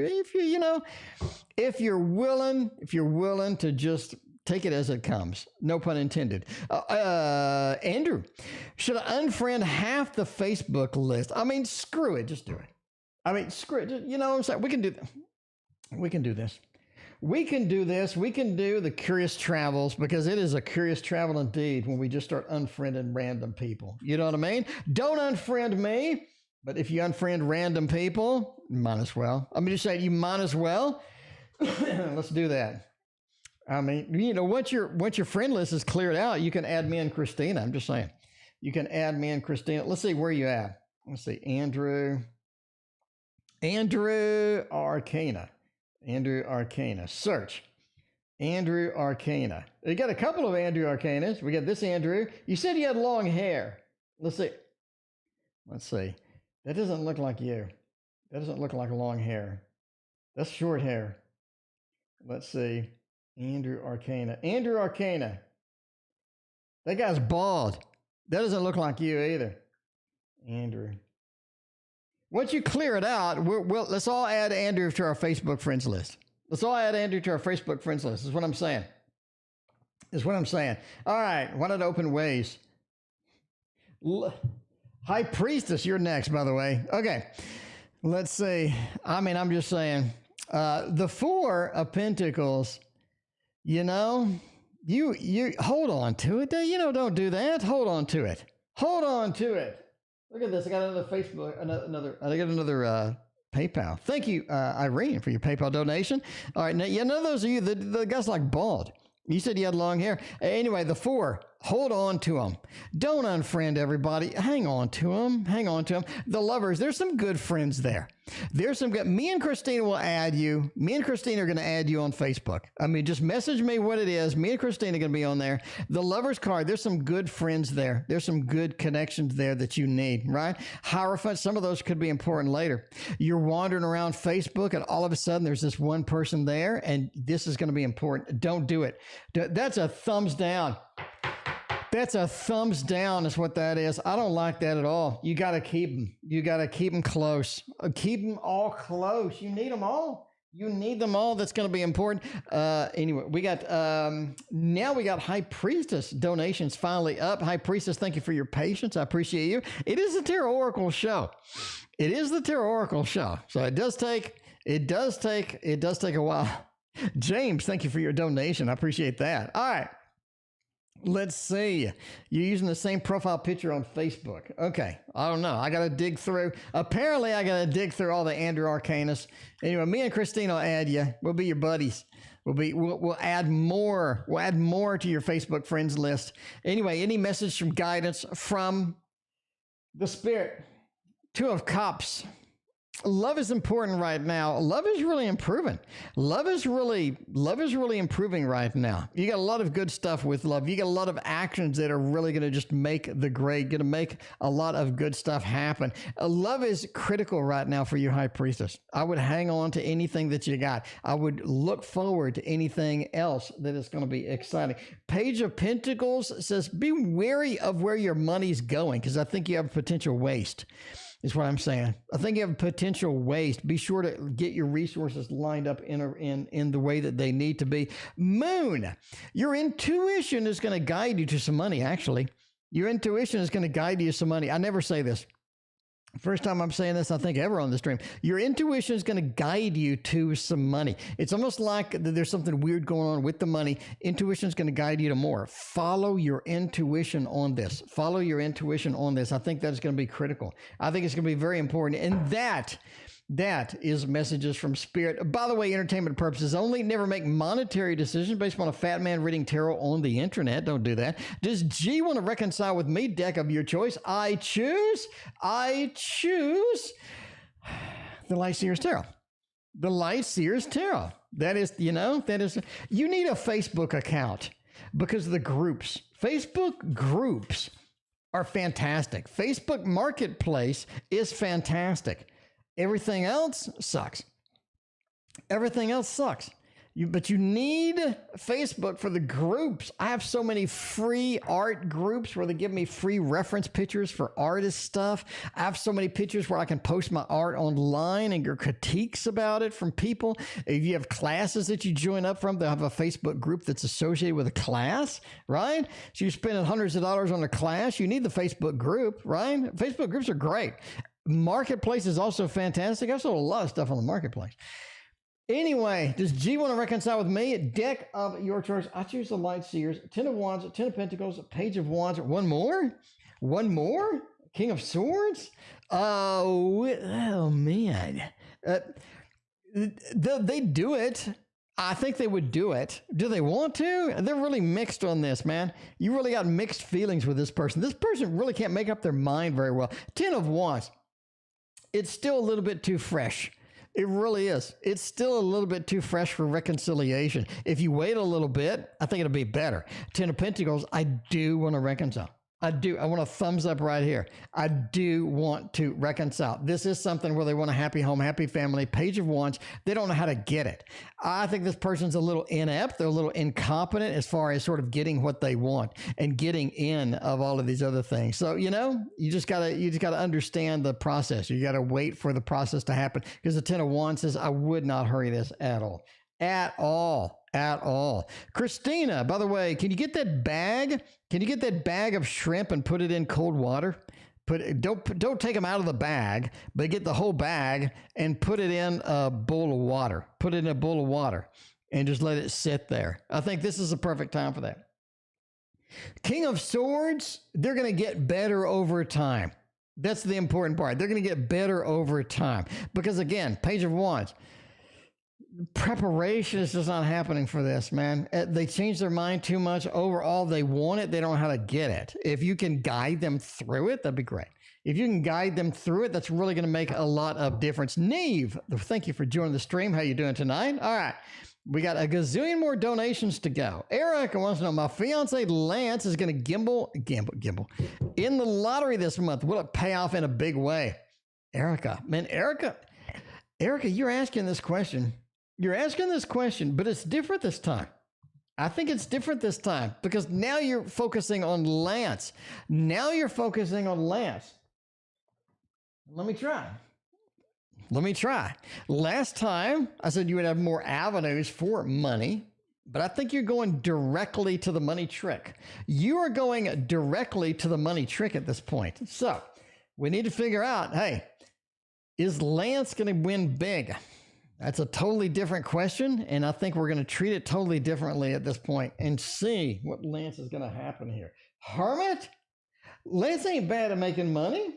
you're willing to just take it as it comes, no pun intended. Andrew, should I unfriend half the Facebook list? I mean, screw it, just do it. I mean, screw it. You know what I'm saying? We can do this. We can do the Curious Travels because it is a curious travel indeed when we just start unfriending random people. You know what I mean? Don't unfriend me, but if you unfriend random people, might as well. I'm just saying you might as well. Let's do that. I mean, once your friend list is cleared out, you can add me and Christina. I'm just saying. You can add me and Christina. Let's see where you at. Let's see. Andrew Arcana. Search. Andrew Arcana. We got a couple of Andrew Arcanas. We got this Andrew. You said you had long hair. Let's see. Let's see. That doesn't look like you. That doesn't look like long hair. That's short hair. Let's see. Andrew Arcana. Andrew Arcana. That guy's bald. That doesn't look like you either. Andrew. Once you clear it out, let's all add Andrew to our Facebook friends list. Let's all add Andrew to our Facebook friends list. Is what I'm saying. Is what I'm saying. All right. Why not open ways? High Priestess, you're next, by the way. Okay. Let's see. I mean, I'm just saying. The Four of Pentacles, you know, you hold on to it. You know, don't do that. Hold on to it. Hold on to it. Look at this. I got another Facebook, I got another PayPal. Thank you, Irene, for your PayPal donation. All right. Now, you know, those of you, the guys like bald. You said you had long hair. Anyway, the Four, hold on to them. Don't unfriend everybody. Hang on to them. Hang on to them. The Lovers, there's some good friends there. There's some good. Me and Christina will add you. Me and Christina are going to add you on Facebook. I mean, just message me what it is. Me and Christina are going to be on there. The Lovers card, there's some good friends there. There's some good connections there that you need, right? Hierophant, some of those could be important later. You're wandering around Facebook and all of a sudden there's this one person there and this is going to be important. Don't do it. That's a thumbs down. That's a thumbs down is what that is. I don't like that at all. You got to keep them. You got to keep them close. Keep them all close. You need them all. You need them all. That's going to be important. Anyway, we got, now we got High Priestess donations finally up. High Priestess, thank you for your patience. I appreciate you. It is the Tarot Oracle show. It is the Tarot Oracle show. So it does take a while. James, thank you for your donation. I appreciate that. All right. Let's see. You're using the same profile picture on Facebook. Okay. I don't know. I got to dig through. Apparently, I got to dig through all the Andrew Arcanus. Anyway, me and Christine will add you. We'll be your buddies. We'll add more. We'll add more to your Facebook friends list. Anyway, any message from guidance from the Spirit? Two of Cups. Love is important right now. Love is really improving. Love is really improving right now. You got a lot of good stuff with love. You got a lot of actions that are really going to just make the grade, going to make a lot of good stuff happen. Love is critical right now for you, High Priestess. I would hang on to anything that you got. I would look forward to anything else that is going to be exciting. Page of Pentacles says, be wary of where your money's going because I think you have a potential waste. Is what I'm saying. I think you have potential waste. Be sure to get your resources lined up in the way that they need to be. Moon, your intuition is going to guide you to some money, actually. Your intuition is going to guide you to some money. I never say this. First time I'm saying this, I think, ever on the stream. Your intuition is going to guide you to some money. It's almost like there's something weird going on with the money. Intuition is going to guide you to more. Follow your intuition on this. Follow your intuition on this. I think that's going to be critical. I think it's going to be very important. And that is messages from Spirit. By the way, entertainment purposes only. Never make monetary decisions based on a fat man reading tarot on the internet. Don't do that. Does G want to reconcile with me? Deck of your choice. I choose the Light Seers Tarot. The Light Seers Tarot. That is, you need a Facebook account because of the groups. Facebook groups are fantastic. Facebook Marketplace is fantastic. Everything else sucks. Everything else sucks. But you need Facebook for the groups. I have so many free art groups where they give me free reference pictures for artist stuff. I have so many pictures where I can post my art online and get critiques about it from people. If you have classes that you join up from, they'll have a Facebook group that's associated with a class, right? So you're spending hundreds of dollars on a class. You need the Facebook group, right? Facebook groups are great. Marketplace is also fantastic. I've sold a lot of stuff on the Marketplace. Anyway, does G want to reconcile with me? Deck of your choice. I choose the Light Seers. 10 of Wands, 10 of Pentacles, Page of Wands. One more? King of Swords? Oh man. They do it. I think they would do it. Do they want to? They're really mixed on this, man. You really got mixed feelings with this person. This person really can't make up their mind very well. 10 of Wands. It's still a little bit too fresh. It really is. It's still a little bit too fresh for reconciliation. If you wait a little bit, I think it'll be better. Ten of Pentacles, I do want to reconcile. I do. I want a thumbs up right here. I do want to reconcile. This is something where they want a happy home, happy family. Page of Wands, they don't know how to get it. I think this person's a little inept. They're a little incompetent as far as sort of getting what they want and getting in of all of these other things. So, you just gotta understand the process. You gotta wait for the process to happen, because the Ten of Wands says, I would not hurry this at all. At all. Christina, by the way, can you get that bag? Can you get that bag of shrimp and put it in cold water? Don't take them out of the bag, but get the whole bag and put it in a bowl of water. Put it in a bowl of water and just let it sit there. I think this is the perfect time for that. King of Swords, they're going to get better over time. That's the important part. They're going to get better over time because, again, Page of Wands, preparation is just not happening for this, man. They change their mind too much. Overall, they want it. They don't know how to get it. If you can guide them through it, that'd be great. If you can guide them through it, that's really going to make a lot of difference. Neve, thank you for joining the stream. How you doing tonight? All right. We got a gazillion more donations to go. Erica wants to know, my fiance Lance is going to gamble in the lottery this month. Will it pay off in a big way? Erica, you're asking this question. You're asking this question, but it's different this time. I think it's different this time because now you're focusing on Lance. Let me try. Last time, I said you would have more avenues for money, but I think you're going directly to the money trick. You are going directly to the money trick at this point. So we need to figure out, hey, is Lance going to win big? That's a totally different question, and I think we're going to treat it totally differently at this point and see what Lance is going to happen here. Hermit? Lance ain't bad at making money.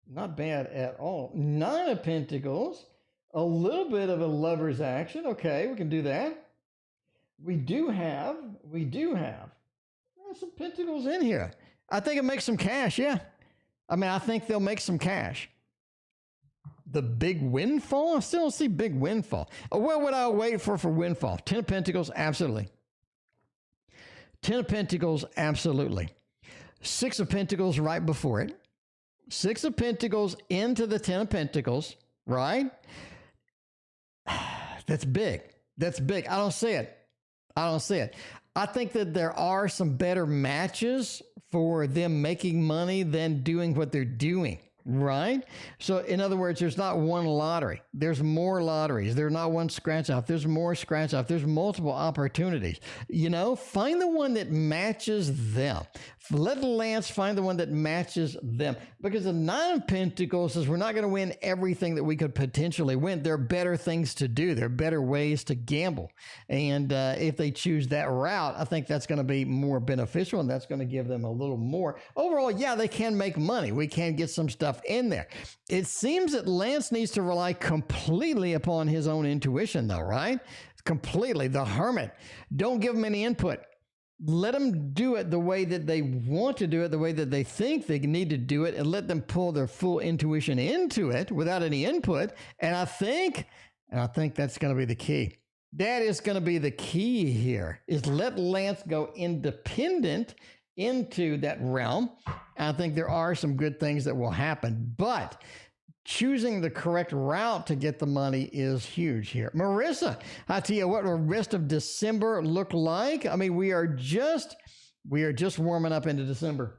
Not bad at all. Nine of Pentacles, a little bit of a lover's action. Okay, we can do that. We do have some Pentacles in here. I think it makes some cash, yeah. I think they'll make some cash. The big windfall? I still don't see big windfall. What would I wait for Windfall? Ten of Pentacles? Absolutely. Ten of Pentacles? Absolutely. Six of Pentacles right before it. Six of Pentacles into the Ten of Pentacles, right? That's big. I don't see it. I think that there are some better matches for them making money than doing what they're doing. Right? So in other words, there's not one lottery. There's more lotteries. There's not one scratch off. There's more scratch off. There's multiple opportunities. Find the one that matches them. Let Lance find the one that matches them. Because the Nine of Pentacles says we're not going to win everything that we could potentially win. There are better things to do. There are better ways to gamble. And if they choose that route, I think that's going to be more beneficial, and that's going to give them a little more. Overall, yeah, they can make money. We can get some stuff in there. It seems that Lance needs to rely completely upon his own intuition, though, right? Completely. The Hermit. Don't give him any input. Let them do it the way that they want to do it, the way that they think they need to do it, and let them pull their full intuition into it without any input. And I think that's going to be the key. That is going to be the key here, is let Lance go independent into that realm. I think there are some good things that will happen, but choosing the correct route to get the money is huge here. Marissa, I tell you what, the rest of December look like. We are just warming up into December.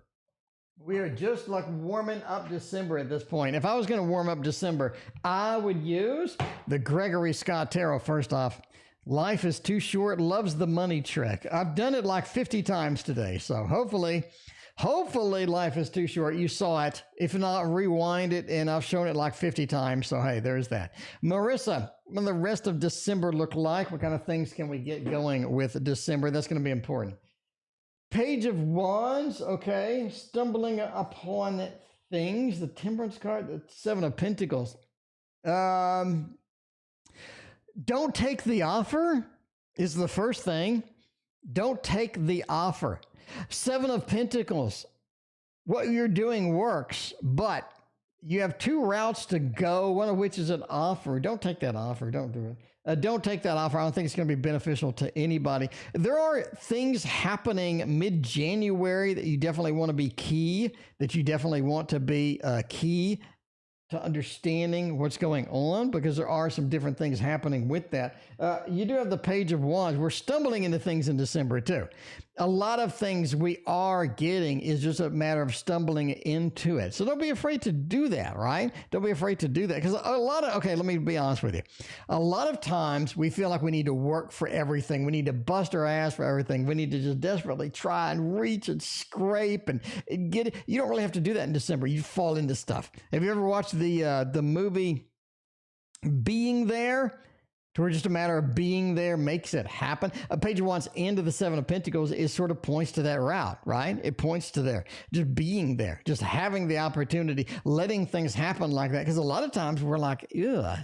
We are just like warming up December at this point. If I was going to warm up December, I would use the Gregory Scott Tarot first off. Life is too short, loves the money trick. I've done it like 50 times today, so hopefully life is too short. You saw it. If not, rewind it, and I've shown it like 50 times. So, hey, there's that. Marissa, what the rest of December look like? What kind of things can we get going with December? That's going to be important. Page of Wands, okay. Stumbling upon things. The Temperance card, the Seven of Pentacles. Don't take the offer is the first thing. Don't take the offer. Seven of Pentacles. What you're doing works, but You have two routes to go, one of which is an offer. Don't take that offer. Don't do it. Don't take that offer. I don't think it's going to be beneficial to anybody. There are things happening mid-January that you definitely want to be key, that you definitely want to be key to understanding what's going on, because there are some different things happening with that. You do have the Page of Wands. We're stumbling into things in December too. A lot of things we are getting is just a matter of stumbling into it. So don't be afraid to do that, right? Don't be afraid to do that, because okay, let me be honest with you. A lot of times we feel like we need to work for everything. We need to bust our ass for everything. We need to just desperately try and reach and scrape and get it. You don't really have to do that in December. You fall into stuff. Have you ever watched the movie Being There? To where just a matter of being there makes it happen. A Page of Wands into the Seven of Pentacles is sort of points to that route, right? It points to there, just being there, just having the opportunity, letting things happen like that. Because a lot of times we're like, ugh,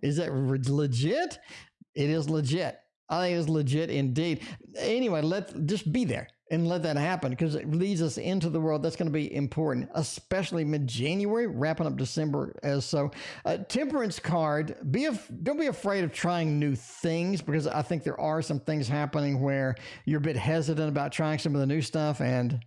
is that legit? It is legit. I think it's legit indeed. Anyway, let's just be there and let that happen, because it leads us into the world. That's going to be important, especially mid-January, wrapping up December as so. Temperance card, don't be afraid of trying new things, because I think there are some things happening where you're a bit hesitant about trying some of the new stuff, and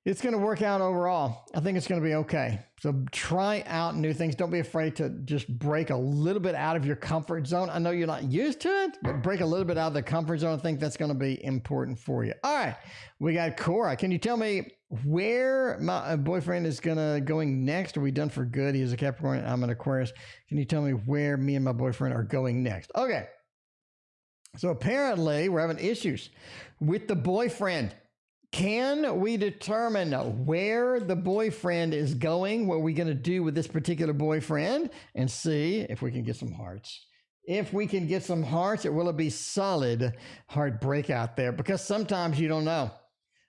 it's going to work out overall. I think it's going to be okay. So try out new things. Don't be afraid to just break a little bit out of your comfort zone. I know you're not used to it, but break a little bit out of the comfort zone. I think that's going to be important for you. All right, we got Cora. Can you tell me where my boyfriend is going next? Are we done for good? He is a Capricorn. I'm an Aquarius. Can you tell me where me and my boyfriend are going next? Okay. So apparently we're having issues with the boyfriend. Can we determine where the boyfriend is going? What are we going to do with this particular boyfriend? And see if we can get some hearts. If we can get some hearts, will it be solid heartbreak out there? Because sometimes you don't know.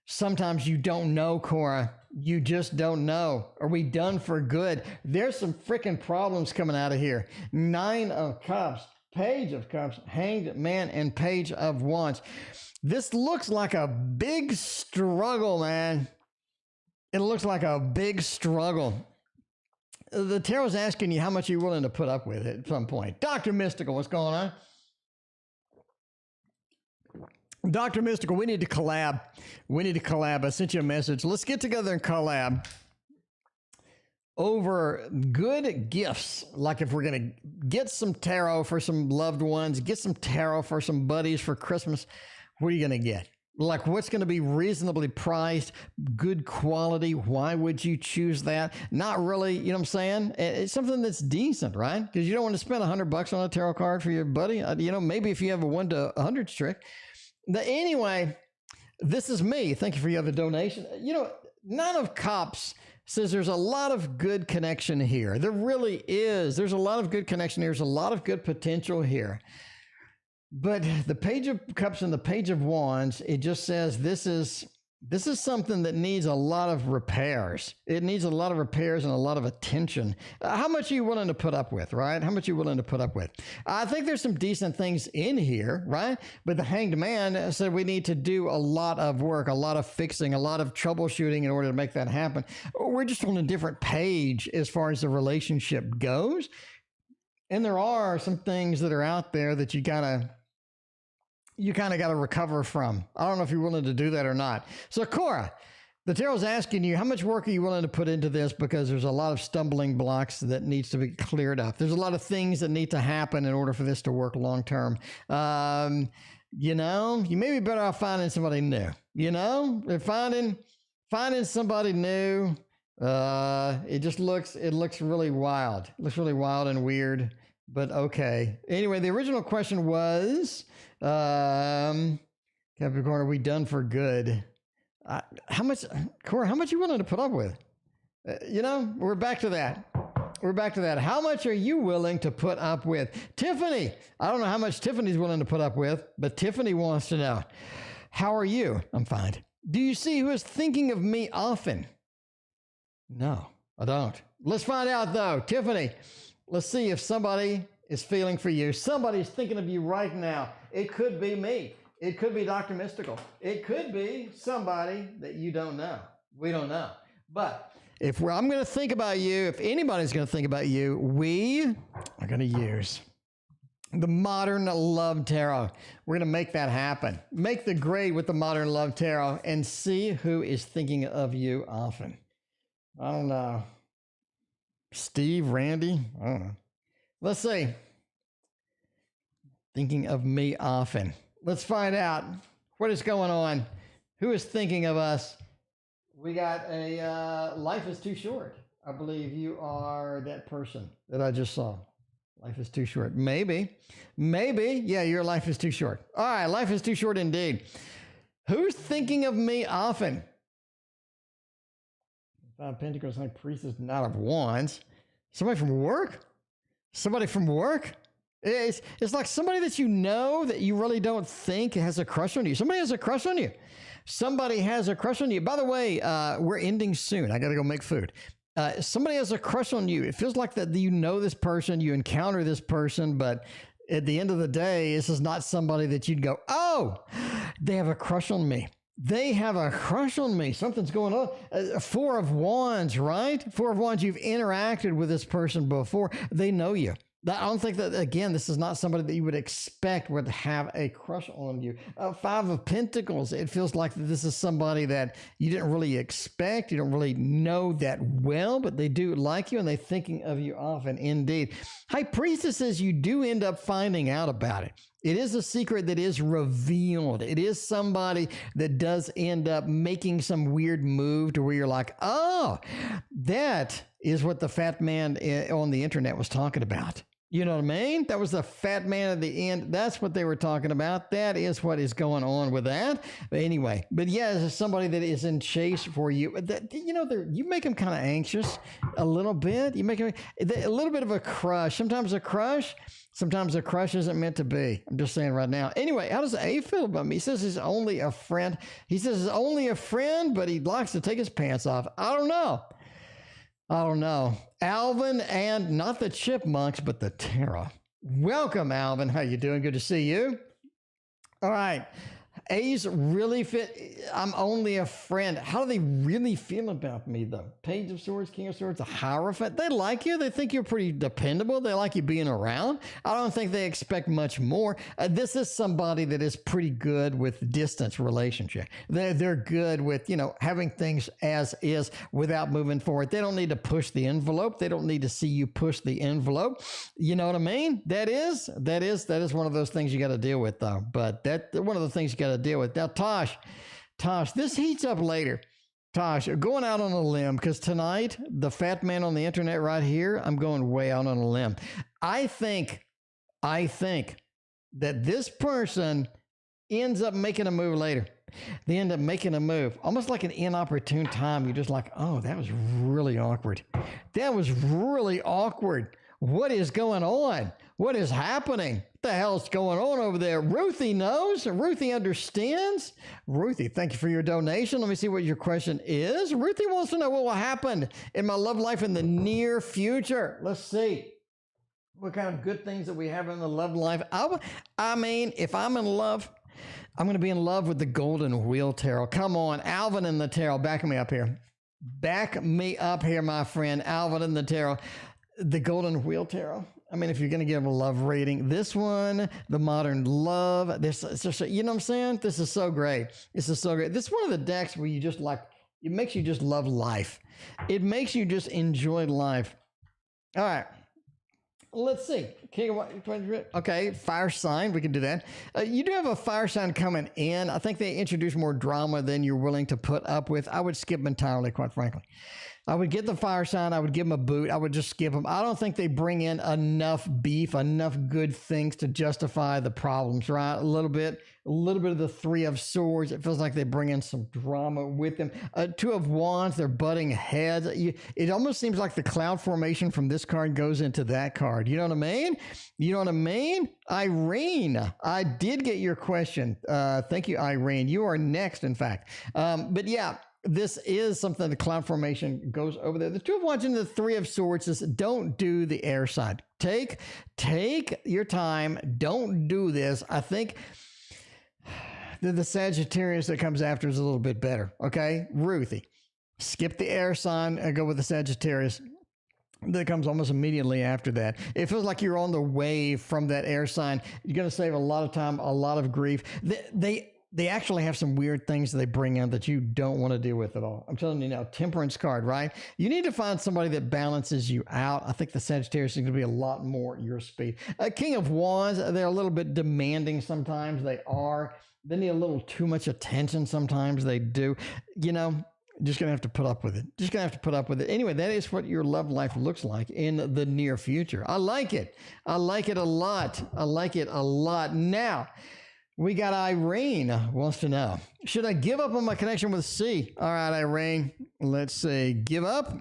Sometimes you don't know, Cora. You just don't know. Are we done for good? There's some freaking problems coming out of here. 9 of Cups, Page of Cups, Hanged Man, and Page of Wands. This looks like a big struggle, man. It looks like a big struggle. The tarot's asking you how much you're willing to put up with it at some point. Dr. Mystical, what's going on? Dr. Mystical, we need to collab. We need to collab. I sent you a message. Let's get together and collab over good gifts. Like if we're going to get some tarot for some loved ones, get some tarot for some buddies for Christmas, what are you going to get? Like what's going to be reasonably priced, good quality? Why would you choose that? Not really, you know what I'm saying? It's something that's decent, right? Because you don't want to spend $100 on a tarot card for your buddy. Maybe if you have a 1 to 100 trick. Anyway, this is me. Thank you for your other donation. 9 of Cups says there's a lot of good connection here. There really is. There's a lot of good connection here. There's a lot of good potential here. But the Page of Cups and the Page of Wands, it just says this is something that needs a lot of repairs. It needs a lot of repairs and a lot of attention. How much are you willing to put up with, right? How much are you willing to put up with? I think there's some decent things in here, right? But the Hanged Man said we need to do a lot of work, a lot of fixing, a lot of troubleshooting in order to make that happen. We're just on a different page as far as the relationship goes. And there are some things that are out there that you kind of got to recover from. I don't know if you're willing to do that or not. So Cora, the tarot's asking you, how much work are you willing to put into this? Because there's a lot of stumbling blocks that needs to be cleared up. There's a lot of things that need to happen in order for this to work long term. You may be better off finding somebody new. Finding somebody new. It looks really wild. It looks really wild and weird, but okay. Anyway, the original question was, Capricorn, are we done for good? How much, Cora, how much you willing to put up with? We're back to that. How much are you willing to put up with? Tiffany, I don't know how much Tiffany's willing to put up with, but Tiffany wants to know, how are you? I'm fine. Do you see who is thinking of me often? No, I don't. Let's find out though. Tiffany, let's see if somebody is feeling for you. Somebody's thinking of you right now. It could be me. It could be Dr. Mystical. It could be somebody that you don't know. We don't know. But I'm going to think about you, if anybody's going to think about you, we are going to use the Modern Love Tarot. We're going to make that happen. Make the grade with the Modern Love Tarot and see who is thinking of you often. I don't know. Steve, Randy, I don't know. Let's see. Thinking of me often. Let's find out what is going on. Who is thinking of us? We got a life is too short. I believe you are that person that I just saw. Life is too short. Maybe. Yeah, your life is too short. All right, life is too short indeed. Who's thinking of me often? Five of Pentacles, High Priestess, Knight of Wands. Somebody from work? It's like somebody that you know that you really don't think has a crush on you. Somebody has a crush on you. By the way, we're ending soon. I got to go make food. Somebody has a crush on you. It feels like that you know this person, you encounter this person, but at the end of the day, this is not somebody that you'd go, oh, they have a crush on me. Something's going on. Four of Wands, right? Four of Wands, you've interacted with this person before. They know you. I don't think that, again, this is not somebody that you would expect would have a crush on you. Five of Pentacles, it feels like this is somebody that you didn't really expect. You don't really know that well, but they do like you and they're thinking of you often indeed. High Priestesses, you do end up finding out about it. It is a secret that is revealed. It is somebody that does end up making some weird move to where you're like, oh, that is what the fat man on the internet was talking about. You know what I mean? That was the fat man at the end. That's what they were talking about. That is what is going on with that. But anyway, yeah, it's somebody that is in chase for you. That, you know, you make them kind of anxious a little bit. You make them a little bit of a crush. Sometimes a crush isn't meant to be. I'm just saying right now. Anyway, how does A feel about me? He says he's only a friend. But he likes to take his pants off. I don't know. Alvin, and not the chipmunks, but the Terra. Welcome, Alvin. How you doing? Good to see you. All right. A's really fit. I'm only a friend. How do they really feel about me, though? Page of Swords, King of Swords, the Hierophant. They like you. They think you're pretty dependable. They like you being around. I don't think they expect much more. This is somebody that is pretty good with distance relationship. They're good with, having things as is without moving forward. They don't need to push the envelope. They don't need to see you push the envelope. You know what I mean? That is one of those things you got to deal with, though. But one of the things you got to deal with. Now, Tosh, this heats up later. Tosh, going out on a limb, because tonight, the fat man on the internet right here, I'm going way out on a limb. I think that this person ends up making a move later. They end up making a move, almost like an inopportune time. You're just like, oh, that was really awkward. What is going on? What is happening? What the hell's going on over there? Ruthie knows. Ruthie understands. Ruthie, thank you for your donation. Let me see what your question is. Ruthie wants to know what will happen in my love life in the near future. Let's see what kind of good things that we have in the love life. I mean, if I'm in love, I'm going to be in love with the Golden Wheel Tarot. Come on, Alvin in the Tarot. Back me up here. Back me up here, my friend. Alvin in the Tarot. The Golden Wheel Tarot. I mean, if you're going to give a love rating, this one, the Modern Love, you know what I'm saying? This is so great. This is one of the decks where you just like, it makes you just love life. It makes you just enjoy life. All right. Let's see. Okay, fire sign. We can do that. You do have a fire sign coming in. I think they introduce more drama than you're willing to put up with. I would skip them entirely, quite frankly. I would get the fire sign. I would give them a boot. I would just skip them. I don't think they bring in enough beef, enough good things to justify the problems, right? A little bit of the Three of Swords. It feels like they bring in some drama with them. Two of Wands, they're butting heads. It almost seems like the cloud formation from this card goes into that card. You know what I mean? Irene, I did get your question. Thank you, Irene. You are next, in fact. But yeah, this is something the cloud formation goes over there. The Two of Wands and the Three of Swords is don't do the air side. Take your time. Don't do this. I think the Sagittarius that comes after is a little bit better. Okay, Ruthie. Skip the air sign and go with the Sagittarius. That comes almost immediately after that. It feels like you're on the way from that air sign. You're going to save a lot of time, a lot of grief. They actually have some weird things they bring in that you don't want to deal with at all. I'm telling you now, Temperance card, right? You need to find somebody that balances you out. I think the Sagittarius is going to be a lot more your speed. King of Wands, they're a little bit demanding sometimes. They are. They need a little too much attention sometimes. They do. You know, just going to have to put up with it. Just going to have to put up with it. Anyway, that is what your love life looks like in the near future. I like it. I like it a lot. I like it a lot. Now, we got Irene wants to know, should I give up on my connection with C? All right, Irene, let's see. Give up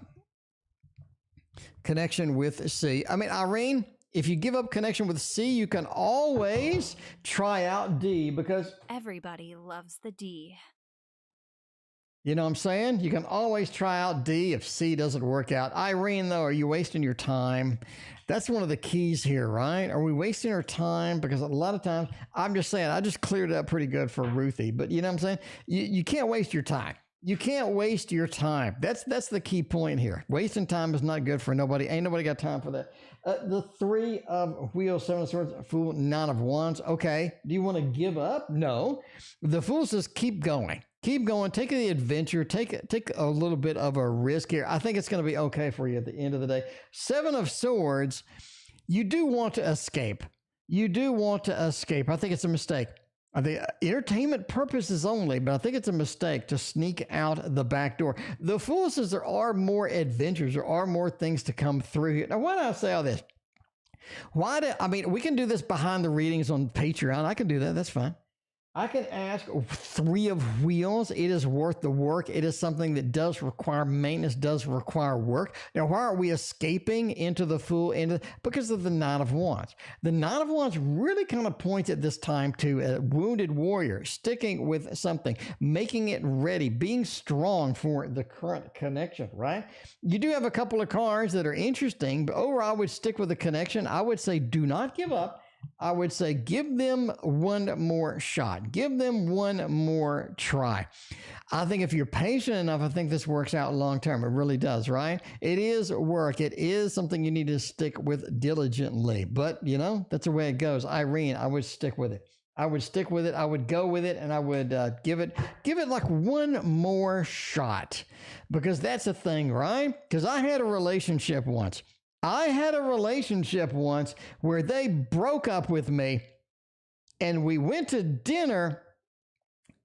connection with C. I mean, Irene, if you give up connection with C, you can always try out D because Everybody loves the D. you know what I'm saying? You can always try out D if C doesn't work out. Irene, though, are you wasting your time? That's one of the keys here, right? Are we wasting our time? Because a lot of times, I'm just saying, I just cleared it up pretty good for Ruthie. But you know what I'm saying? You can't waste your time. You can't waste your time. That's the key point here. Wasting time is not good for nobody. Ain't nobody got time for that. The 3 of Wheels, 7 of Swords, Fool, 9 of Wands. Okay. Do you want to give up? No. The Fool says keep going. Keep going. Take the adventure. Take a little bit of a risk here. I think it's going to be okay for you at the end of the day. 7 of Swords, you do want to escape. You do want to escape. I think it's a mistake. I think entertainment purposes only, but I think it's a mistake to sneak out the back door. The Fool says there are more adventures. There are more things to come through here. Now, why do I say all this? We can do this behind the readings on Patreon. I can do that. That's fine. I can ask 3 of Wheels. It is worth the work. It is something that does require maintenance, does require work. Now, why are we escaping into the Fool? Because of the 9 of Wands. The 9 of Wands really kind of points at this time to a wounded warrior, sticking with something, making it ready, being strong for the current connection, right? You do have a couple of cards that are interesting, but overall, I would stick with the connection. I would say do not give up. I would say give them one more shot. Give them one more try. I think if you're patient enough, I think this works out long term. It really does, right? It is work. It is something you need to stick with diligently. But, you know, that's the way it goes. Irene, I would stick with it. I would stick with it. I would go with it, and I would give it like one more shot, because that's the thing, right? Because I had a relationship once. Where they broke up with me, and we went to dinner,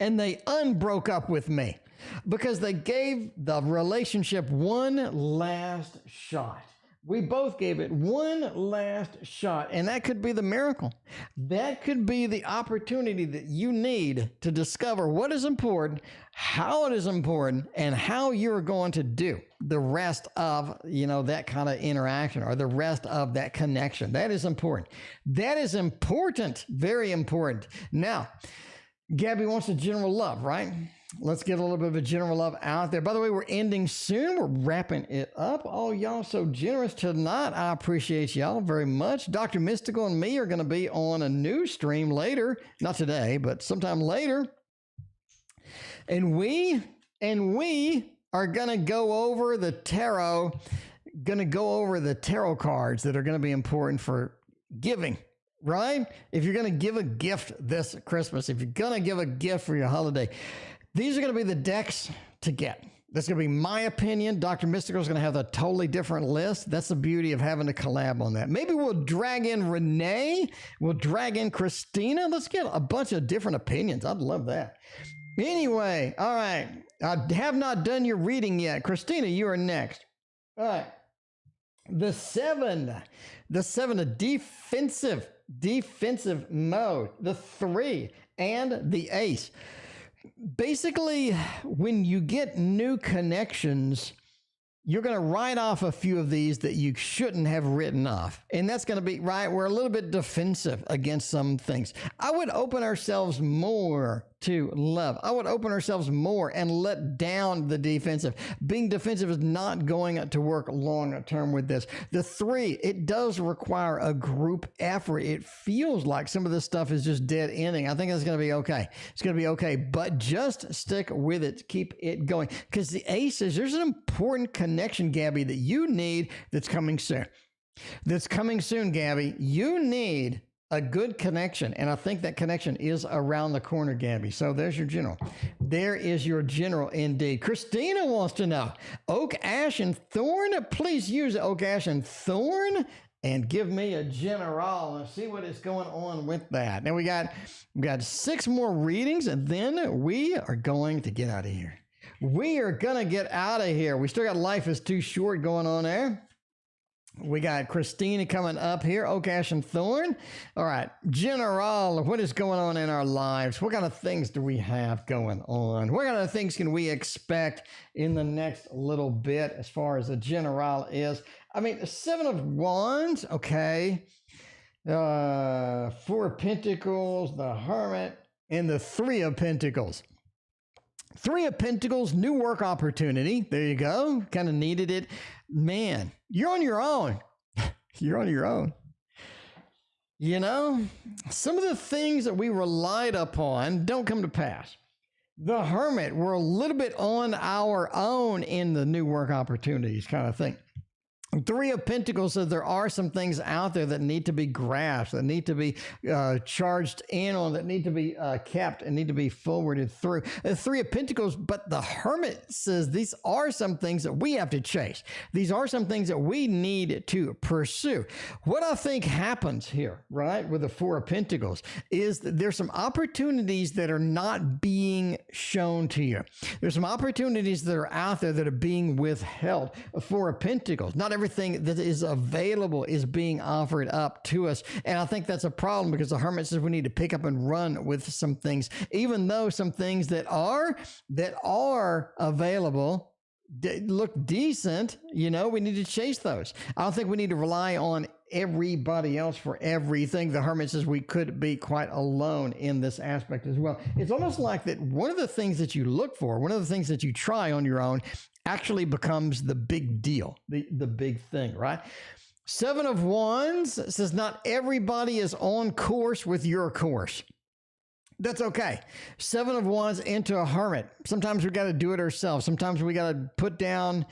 and they unbroke up with me because they gave the relationship one last shot. We both gave it one last shot, and that could be the miracle. That could be the opportunity that you need to discover what is important, how it is important, and how you're going to do the rest of, you know, that kind of interaction or the rest of that connection. That is important. That is important. Very important. Now, Gabby wants a general love, right? Let's get a little bit of a general love out there. By the way, we're ending soon. We're wrapping it up. Oh, y'all so generous tonight. I appreciate y'all very much. Dr. Mystical and me are going to be on a new stream later. Not today, but sometime later. And we are going to go over the tarot, cards that are going to be important for giving. Right? If you're going to give a gift this Christmas, if you're going to give a gift for your holiday, these are going to be the decks to get. That's going to be my opinion. Dr. Mystical is going to have a totally different list. That's the beauty of having a collab on that. Maybe we'll drag in Renee. We'll drag in Christina. Let's get a bunch of different opinions. I'd love that. Anyway, all right. I have not done your reading yet. Christina, you are next. All right. The 7 of defensive mode. The 3 and the ace. Basically, when you get new connections, you're going to write off a few of these that you shouldn't have written off. And that's going to be, right, we're a little bit defensive against some things. I would open ourselves more to love. I would open ourselves more and let down the defensive. Being defensive is not going to work long term with this. The 3, it does require a group effort. It feels like some of this stuff is just dead ending. I think it's going to be okay. It's going to be okay, but just stick with it. Keep it going, because the Ace says there's an important connection, Gabby, that you need that's coming soon. That's coming soon, Gabby. You need a good connection, and I think that connection is around the corner, Gabby. So there's your general. There is your general indeed. Christina wants to know, oak, ash, and thorn? Please use oak, ash, and thorn and give me a general and see what is going on with that. Now we got 6 more readings, and then we are going to get out of here. We are going to get out of here. We still got Life is Too Short going on there. We got Christina coming up here, Oak, Ash, and Thorn. All right, General, what is going on in our lives? What kind of things do we have going on? What kind of things can we expect in the next little bit as far as the General is? I mean, the 7 of Wands, okay. 4 of Pentacles, the Hermit, and the 3 of Pentacles. 3 of Pentacles, new work opportunity. There you go. Kind of needed it. Man, you're on your own. You're on your own. You know, some of the things that we relied upon don't come to pass. The Hermit, we're a little bit on our own in the new work opportunities kind of thing. 3 of Pentacles says there are some things out there that need to be grasped, that need to be charged in on, that need to be kept and need to be forwarded through. 3 of Pentacles, but the Hermit says these are some things that we have to chase. These are some things that we need to pursue. What I think happens here, right, with the 4 of Pentacles is that there's some opportunities that are not being shown to you. There's some opportunities that are out there that are being withheld. 4 of Pentacles, not everything that is available is being offered up to us. And I think that's a problem, because the Hermit says we need to pick up and run with some things, even though some things that are available look decent. You know, we need to chase those. I don't think we need to rely on everybody else for everything. The Hermit says we could be quite alone in this aspect as well. It's almost like that one of the things that you look for, one of the things that you try on your own, actually becomes the big deal, the big thing, right? 7 of Wands says not everybody is on course with your course. That's okay. 7 of Wands into a Hermit. Sometimes we got to do it ourselves. Sometimes we got to put down,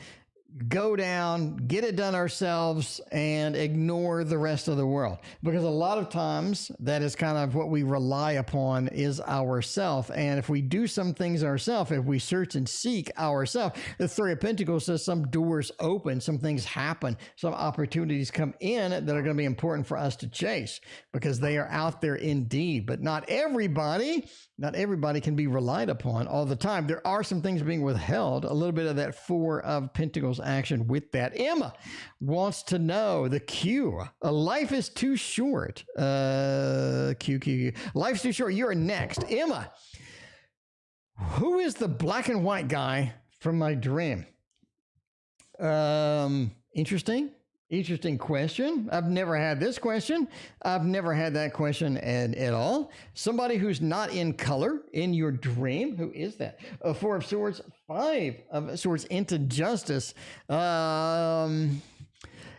go down, get it done ourselves, and ignore the rest of the world. Because a lot of times that is kind of what we rely upon is ourself. And if we do some things ourselves, if we search and seek ourselves, the 3 of Pentacles says some doors open, some things happen, some opportunities come in that are going to be important for us to chase, because they are out there indeed. But not everybody can be relied upon all the time. There are some things being withheld, a little bit of that 4 of Pentacles action with that. Emma wants to know the Q. Life is too short. Q. Life's too short. You're next. Emma, who is the black and white guy from my dream? Interesting question. I've never had this question. I've never had that question at all. Somebody who's not in color in your dream. Who is that? 4 of Swords, 5 of Swords into Justice.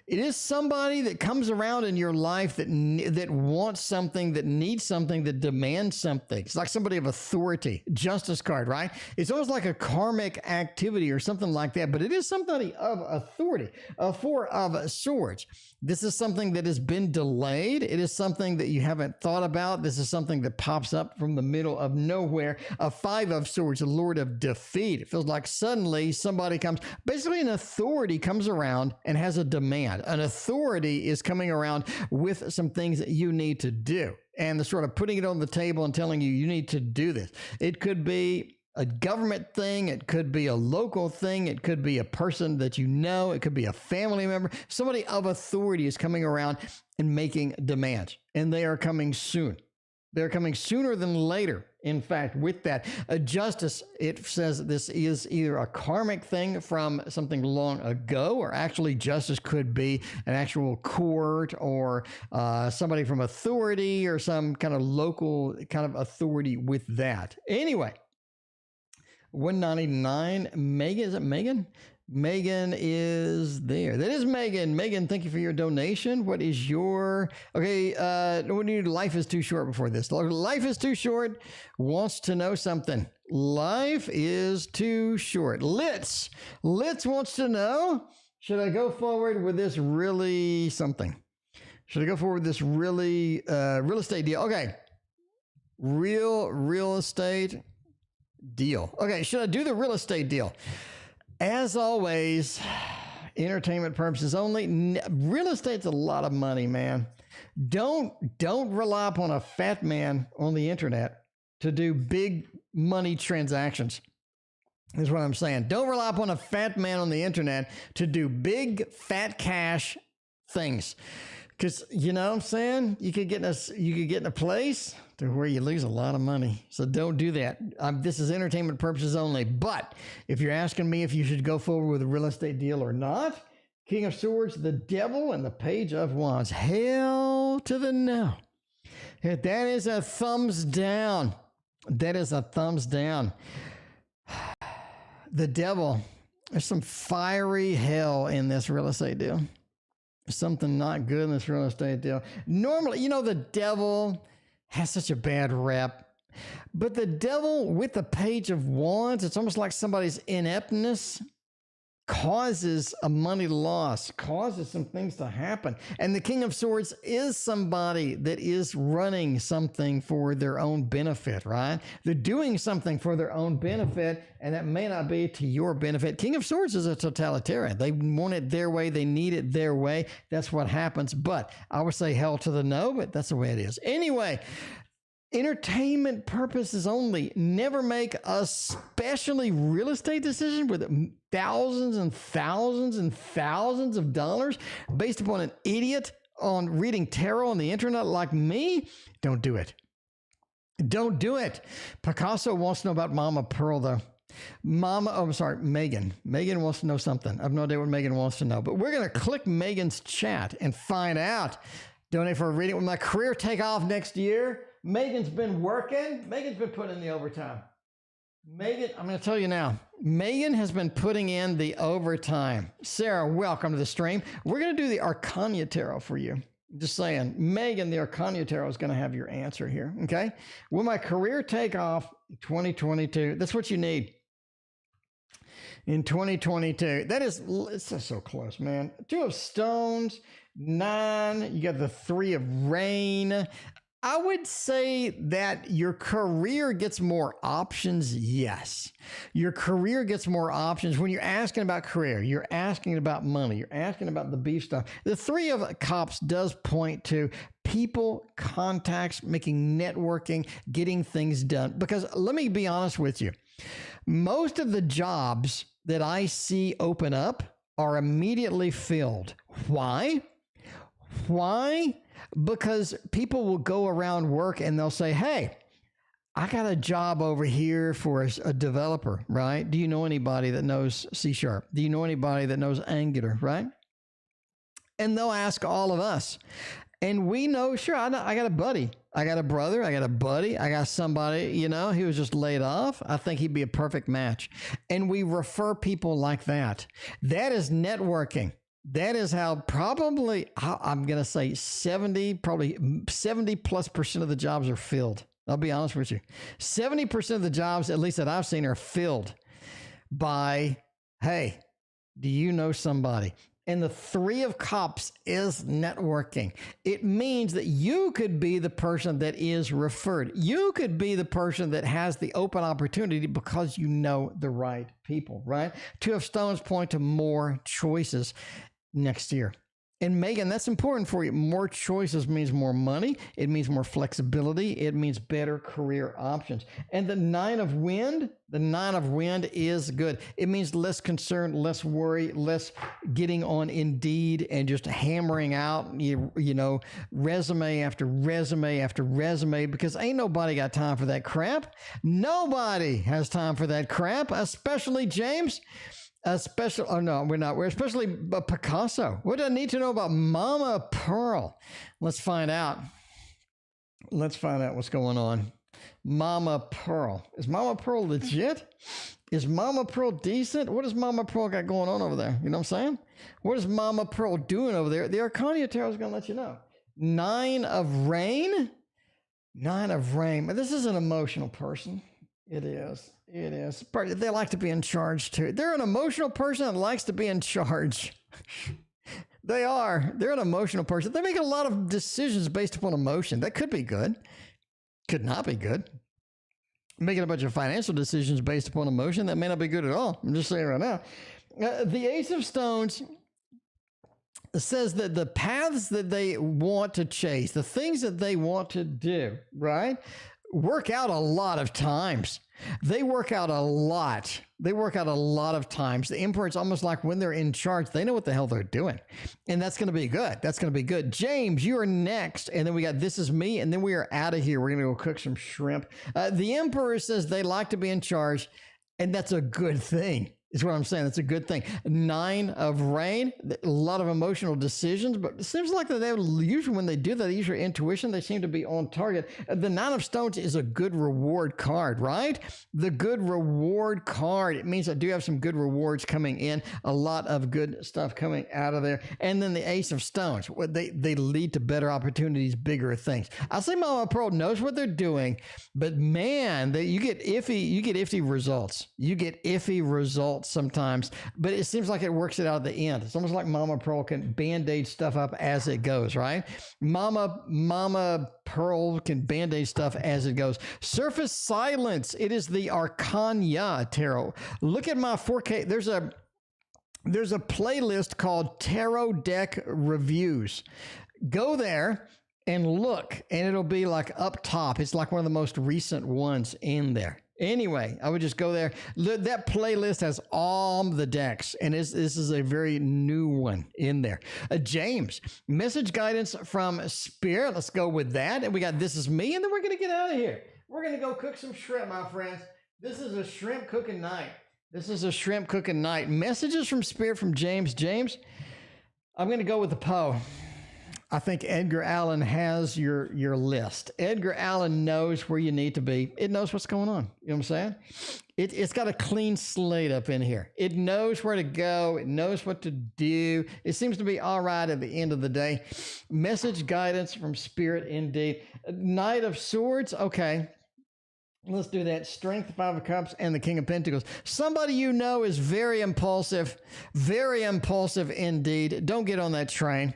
It is somebody that comes around in your life that wants something, that needs something, that demands something. It's like somebody of authority. Justice card, right? It's almost like a karmic activity or something like that, but it is somebody of authority. 4 of Swords. This is something that has been delayed. It is something that you haven't thought about. This is something that pops up from the middle of nowhere. 5 of Swords, the Lord of Defeat. It feels like suddenly somebody comes, basically an authority comes around and has a demand. An authority is coming around with some things that you need to do, and the sort of putting it on the table and telling you need to do this. It could be a government thing. It could be a local thing. It could be a person that you know. It could be a family member. Somebody of authority is coming around and making demands, and they are coming soon. They're coming sooner than later. In fact, with that justice, it says this is either a karmic thing from something long ago, or actually justice could be an actual court or somebody from authority or some kind of local kind of authority with that. Anyway, 199. Megan, is it Megan? Megan is there. That is Megan. Megan, thank you for your donation. What is your... Okay, we need Life is Too Short before this. Life is Too Short wants to know something. Life is Too Short. Litz wants to know, should I go forward with this really something? Should I go forward with this really real estate deal? Okay. Real estate deal. Okay, should I do the real estate deal? As always, entertainment purposes only. Real estate's a lot of money, man. Don't rely upon a fat man on the internet to do big money transactions. Is what I'm saying. Don't rely upon a fat man on the internet to do big fat cash things. Because, you know what I'm saying? You could get in a place to where you lose a lot of money. So don't do that. This is entertainment purposes only. But if you're asking me if you should go forward with a real estate deal or not, King of Swords, the Devil, and the Page of Wands. Hell to the no. That is a thumbs down. That is a thumbs down. The Devil. There's some fiery hell in this real estate deal. Something not good in this real estate deal. Normally, you know, the Devil has such a bad rep, but the Devil with the Page of Wands, it's almost like somebody's ineptness causes a money loss, causes some things to happen. And the King of Swords is somebody that is running something for their own benefit, right? They're doing something for their own benefit, and that may not be to your benefit. King of Swords is a totalitarian. They want it their way. They need it their way. That's what happens. But I would say hell to the no, but that's the way it is. Anyway, entertainment purposes only. Never make a especially real estate decision with thousands and thousands and thousands of dollars based upon an idiot on reading tarot on the internet like me. Don't do it. Don't do it. Picasso wants to know about Mama Pearl, though. Megan. Megan wants to know something. I have no idea what Megan wants to know, but we're going to click Megan's chat and find out. Donate for a reading. Will my career take off next year? Megan's been working. Megan's been putting in the overtime. Megan, I'm going to tell you now, Megan has been putting in the overtime. Sarah, welcome to the stream. We're going to do the Arcana Tarot for you. Just saying, Megan, the Arcana Tarot is going to have your answer here, okay? Will my career take off in 2022? That's what you need. In 2022. That is, it's just so close, man. 2 of Stones, 9. You got the 3 of Rain. I would say that your career gets more options. Yes. Your career gets more options. When you're asking about career, you're asking about money, you're asking about the beef stuff. The 3 of Cups does point to people, contacts, making networking, getting things done. Because let me be honest with you. Most of the jobs that I see open up are immediately filled. Why? Because people will go around work and they'll say, hey, I got a job over here for a developer, right? Do you know anybody that knows C#? Do you know anybody that knows Angular, right? And they'll ask all of us. And we know, sure, I got a buddy. I got a brother. I got a buddy. I got somebody, you know, he was just laid off. I think he'd be a perfect match. And we refer people like that. That is networking. That is how probably, I'm going to say 70+ % of the jobs are filled. I'll be honest with you. 70% of the jobs, at least that I've seen, are filled by, hey, do you know somebody? And the 3 of Cups is networking. It means that you could be the person that is referred. You could be the person that has the open opportunity because you know the right people, right? 2 of Stones point to more choices next year. And Megan, that's important for you. More choices means more money. It means more flexibility. It means better career options. And the nine of wind is good. It means less concern, less worry, less getting on Indeed and just hammering out, resume after resume after resume, because ain't nobody got time for that crap. Nobody has time for that crap, especially James. We're especially Picasso. What do I need to know about Mama Pearl? Let's find out what's going on. Mama Pearl. Is Mama Pearl legit? Is Mama Pearl decent? What does Mama Pearl got going on over there? You know what I'm saying? What is Mama Pearl doing over there? The Arcana Tarot is going to let you know. Nine of Rain. This is an emotional person. It is. They like to be in charge too. They're an emotional person that likes to be in charge. They are. They're an emotional person. They make a lot of decisions based upon emotion. That could be good. Could not be good. Making a bunch of financial decisions based upon emotion, that may not be good at all. I'm just saying right now. The Ace of Stones says that the paths that they want to chase, the things that they want to do, right, work out a lot of times. They work out a lot. Of times. The Emperor, it's almost like when they're in charge, they know what the hell they're doing. And that's going to be good. James, you are next. And then we got This Is Me. And then we are out of here. We're going to go cook some shrimp. The Emperor says they like to be in charge. And that's a good thing. Is what I'm saying. That's a good thing. Nine of Rain, a lot of emotional decisions, but it seems like that they usually, when they do that, use your intuition, they seem to be on target. The Nine of Stones is a good reward card, right? The good reward card. It means I do have some good rewards coming in, a lot of good stuff coming out of there. And then the Ace of Stones, they lead to better opportunities, bigger things. I say Mama Pearl knows what they're doing, but man, you get iffy results. Sometimes, but it seems like it works it out at the end. It's almost like Mama Pearl can band-aid stuff up as it goes, right? Mama Pearl can band-aid stuff as it goes. Surface Silence. It is the Arcana Tarot. Look at my 4K. There's a playlist called Tarot Deck Reviews. Go there and look, and it'll be like up top. It's like one of the most recent ones in there. Anyway, I would just go there. That playlist has all the decks, and this is a very new one in there. James, message guidance from Spirit. Let's go with that. And we got This Is Me, and then we're going to get out of here. We're going to go cook some shrimp, my friends. This is a shrimp cooking night. Messages from Spirit from James. James, I'm going to go with the Poe. I think Edgar Allan has your list. Edgar Allan knows where you need to be. It knows what's going on. You know what I'm saying? It's got a clean slate up in here. It knows where to go. It knows what to do. It seems to be all right at the end of the day. Message guidance from Spirit indeed. Knight of Swords. Okay. Let's do that. Strength, Five of Cups, and the King of Pentacles. Somebody you know is very impulsive indeed. Don't get on that train.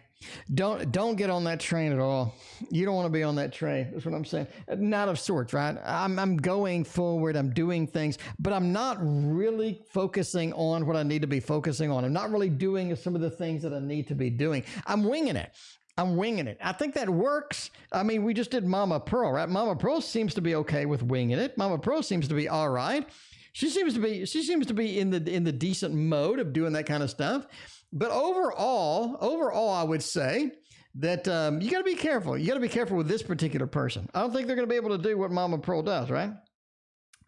Don't get on that train at all. You don't want to be on that train. That's what I'm saying. Knight of Swords, right? I'm going forward. I'm doing things, but I'm not really focusing on what I need to be focusing on. I'm not really doing some of the things that I need to be doing. I'm winging it. I think that works. I mean, we just did Mama Pearl, right? Mama Pearl seems to be okay with winging it. Mama Pearl seems to be all right. She seems to be in the decent mode of doing that kind of stuff. But overall, I would say that you got to be careful. You got to be careful with this particular person. I don't think they're going to be able to do what Mama Pearl does, right?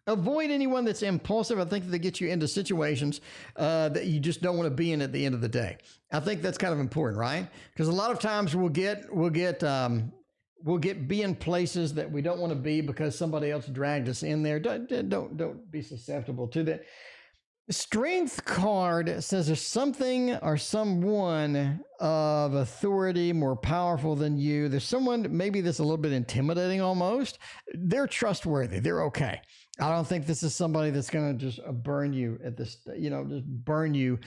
Avoid anyone that's impulsive. I think that they get you into situations that you just don't want to be in at the end of the day. I think that's kind of important, right? Because a lot of times we'll be in places that we don't want to be because somebody else dragged us in there. Don't be susceptible to that. Strength card says there's something or someone of authority more powerful than you. There's someone maybe that's a little bit intimidating almost. They're trustworthy. They're okay. I don't think this is somebody that's going to just burn you at this, just burn you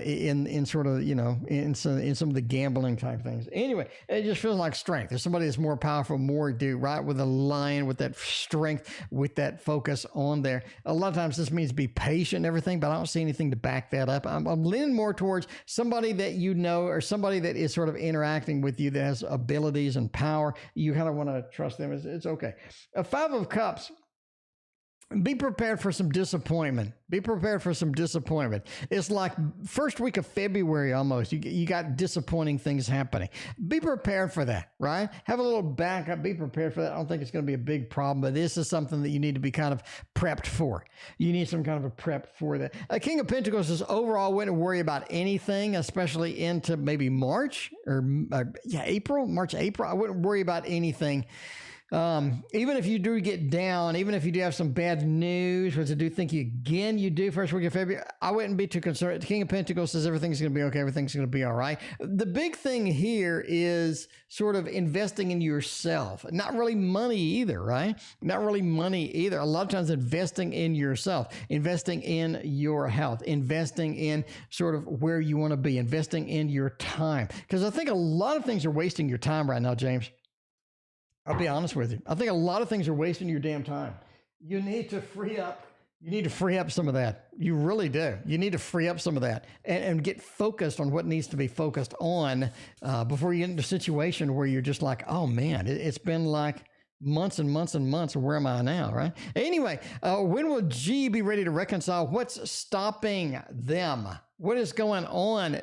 in sort of, in some of the gambling type things. Anyway, it just feels like strength. There's somebody that's more powerful, more right with a lion, with that strength, with that focus on there. A lot of times this means be patient and everything, but I don't see anything to back that up. I'm leaning more towards somebody that or somebody that is sort of interacting with you that has abilities and power. You kind of want to trust them. It's okay. A Five of Cups. Be prepared for some disappointment. Be prepared for some disappointment. It's like first week of February almost. You got disappointing things happening. Be prepared for that, right? Have a little backup. Be prepared for that. I don't think it's going to be a big problem, but this is something that you need to be kind of prepped for. You need some kind of a prep for that. King of Pentacles says overall, wouldn't worry about anything, especially into maybe March or March, April. I wouldn't worry about anything. Even if you do get down, even if you do have some bad news, which I do think you do first week of February, I wouldn't be too concerned. The King of Pentacles says everything's going to be okay. Everything's going to be all right. The big thing here is sort of investing in yourself. Not really money either, right? Not really money either. A lot of times investing in yourself, investing in your health, investing in sort of where you want to be, investing in your time. Because I think a lot of things are wasting your time right now, James. I'll be honest with you. I think a lot of things are wasting your damn time. You need to free up. You need to free up some of that. You really do. You need to free up some of that and get focused on what needs to be focused on before you get into a situation where you're just like, oh man, it's been like months and months and months. Where am I now, right? Anyway, when will G be ready to reconcile? What's stopping them? What is going on?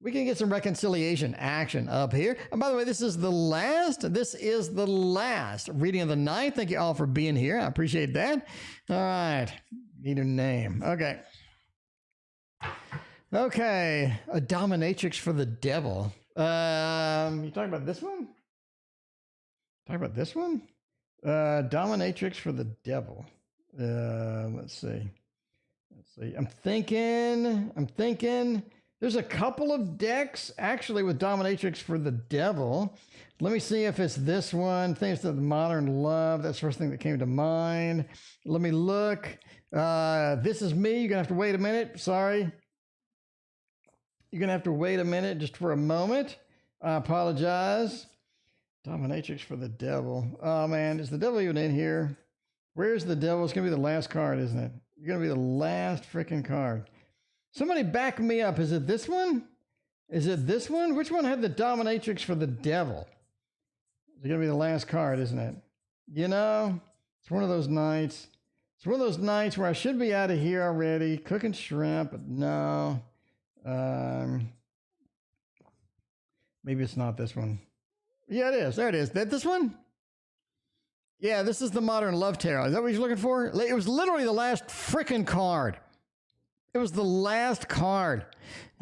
We can get some reconciliation action up here. And by the way, this is the last reading of the night. Thank you all for being here. I appreciate that. All right. Need a name. Okay. A dominatrix for the devil. You talking about this one? Dominatrix for the devil. Let's see. I'm thinking. There's a couple of decks actually with dominatrix for the devil. Let me see if it's this one. I think it's the Modern Love. That's the first thing that came to mind. Let me look. This is me. You're going to have to wait a minute. Sorry. You're going to have to wait a minute just for a moment. I apologize. Dominatrix for the devil. Oh, man. Is the devil even in here? Where's the devil? It's going to be the last card, isn't it? You're going to be the last freaking card. Somebody back me up. Is it this one? Which one had the dominatrix for the devil? It's going to be the last card, isn't it? It's one of those nights. It's one of those nights where I should be out of here already, cooking shrimp, but no. Maybe it's not this one. Yeah, it is. There it is. This one? Yeah, this is the Modern Love Tarot. Is that what you're looking for? It was literally the last freaking card. It was the last card.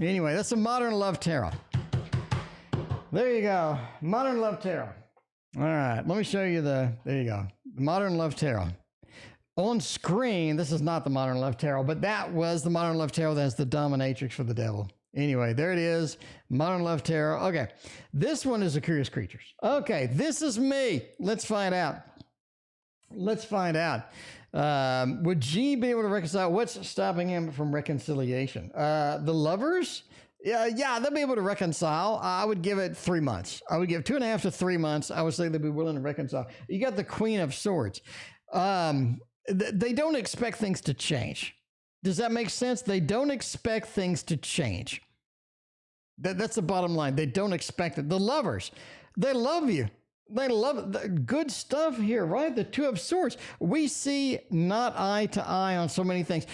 Anyway, that's a Modern Love Tarot. There you go. Modern Love Tarot. All right. Let me show you there you go. The Modern Love Tarot. On screen, this is not the Modern Love Tarot, but that was the Modern Love Tarot. That's the dominatrix for the devil. Anyway, there it is. Modern Love Tarot. Okay. This one is a Curious Creatures. Okay. This is me. Let's find out. Would G be able to reconcile? What's stopping him from reconciliation? The lovers? Yeah, they'll be able to reconcile. I would give it 3 months. I would give 2.5 to 3 months. I would say they'd be willing to reconcile. You got the Queen of Swords. They don't expect things to change. Does that make sense? They don't expect things to change. That's the bottom line. They don't expect it. The lovers, they love you. They love it. The good stuff here, right? The Two of Swords. We see not eye to eye on so many things.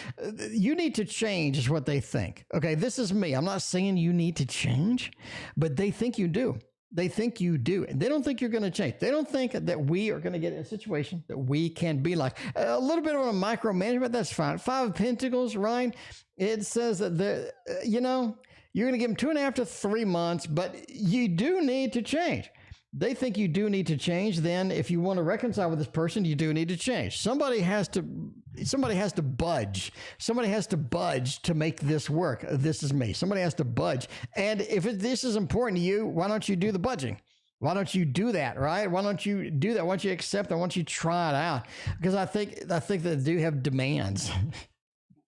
You need to change is what they think. Okay, this is me. I'm not saying you need to change, but they think you do. They think you do. And they don't think you're going to change. They don't think that we are going to get in a situation that we can be like. A little bit on a micromanagement, that's fine. Five of Pentacles, right? It says that, you're going to give them 2.5 to 3 months, but you do need to change. They think you do need to change. Then if you want to reconcile with this person, you do need to change. Somebody has to budge. Somebody has to budge to make this work. This is me. Somebody has to budge. And if this is important to you, why don't you do the budging? Why don't you do that, right? Why don't you do that? Why don't you accept that? Why don't you try it out? Because I think that they do have demands.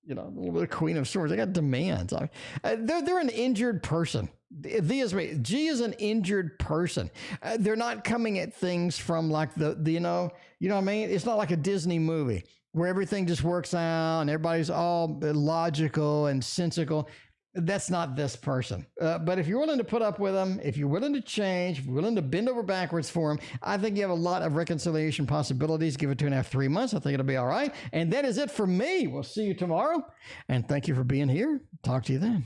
You know, the Queen of Swords, they got demands. They're an injured person. G is an injured person. They're not coming at things from like the you know what I mean? It's not like a Disney movie where everything just works out and everybody's all logical and sensical. That's not this person. But if you're willing to put up with them, if you're willing to change, if you're willing to bend over backwards for them, I think you have a lot of reconciliation possibilities. Give it 2.5, 3 months. I think it'll be all right. And that is it for me. We'll see you tomorrow. And thank you for being here. Talk to you then.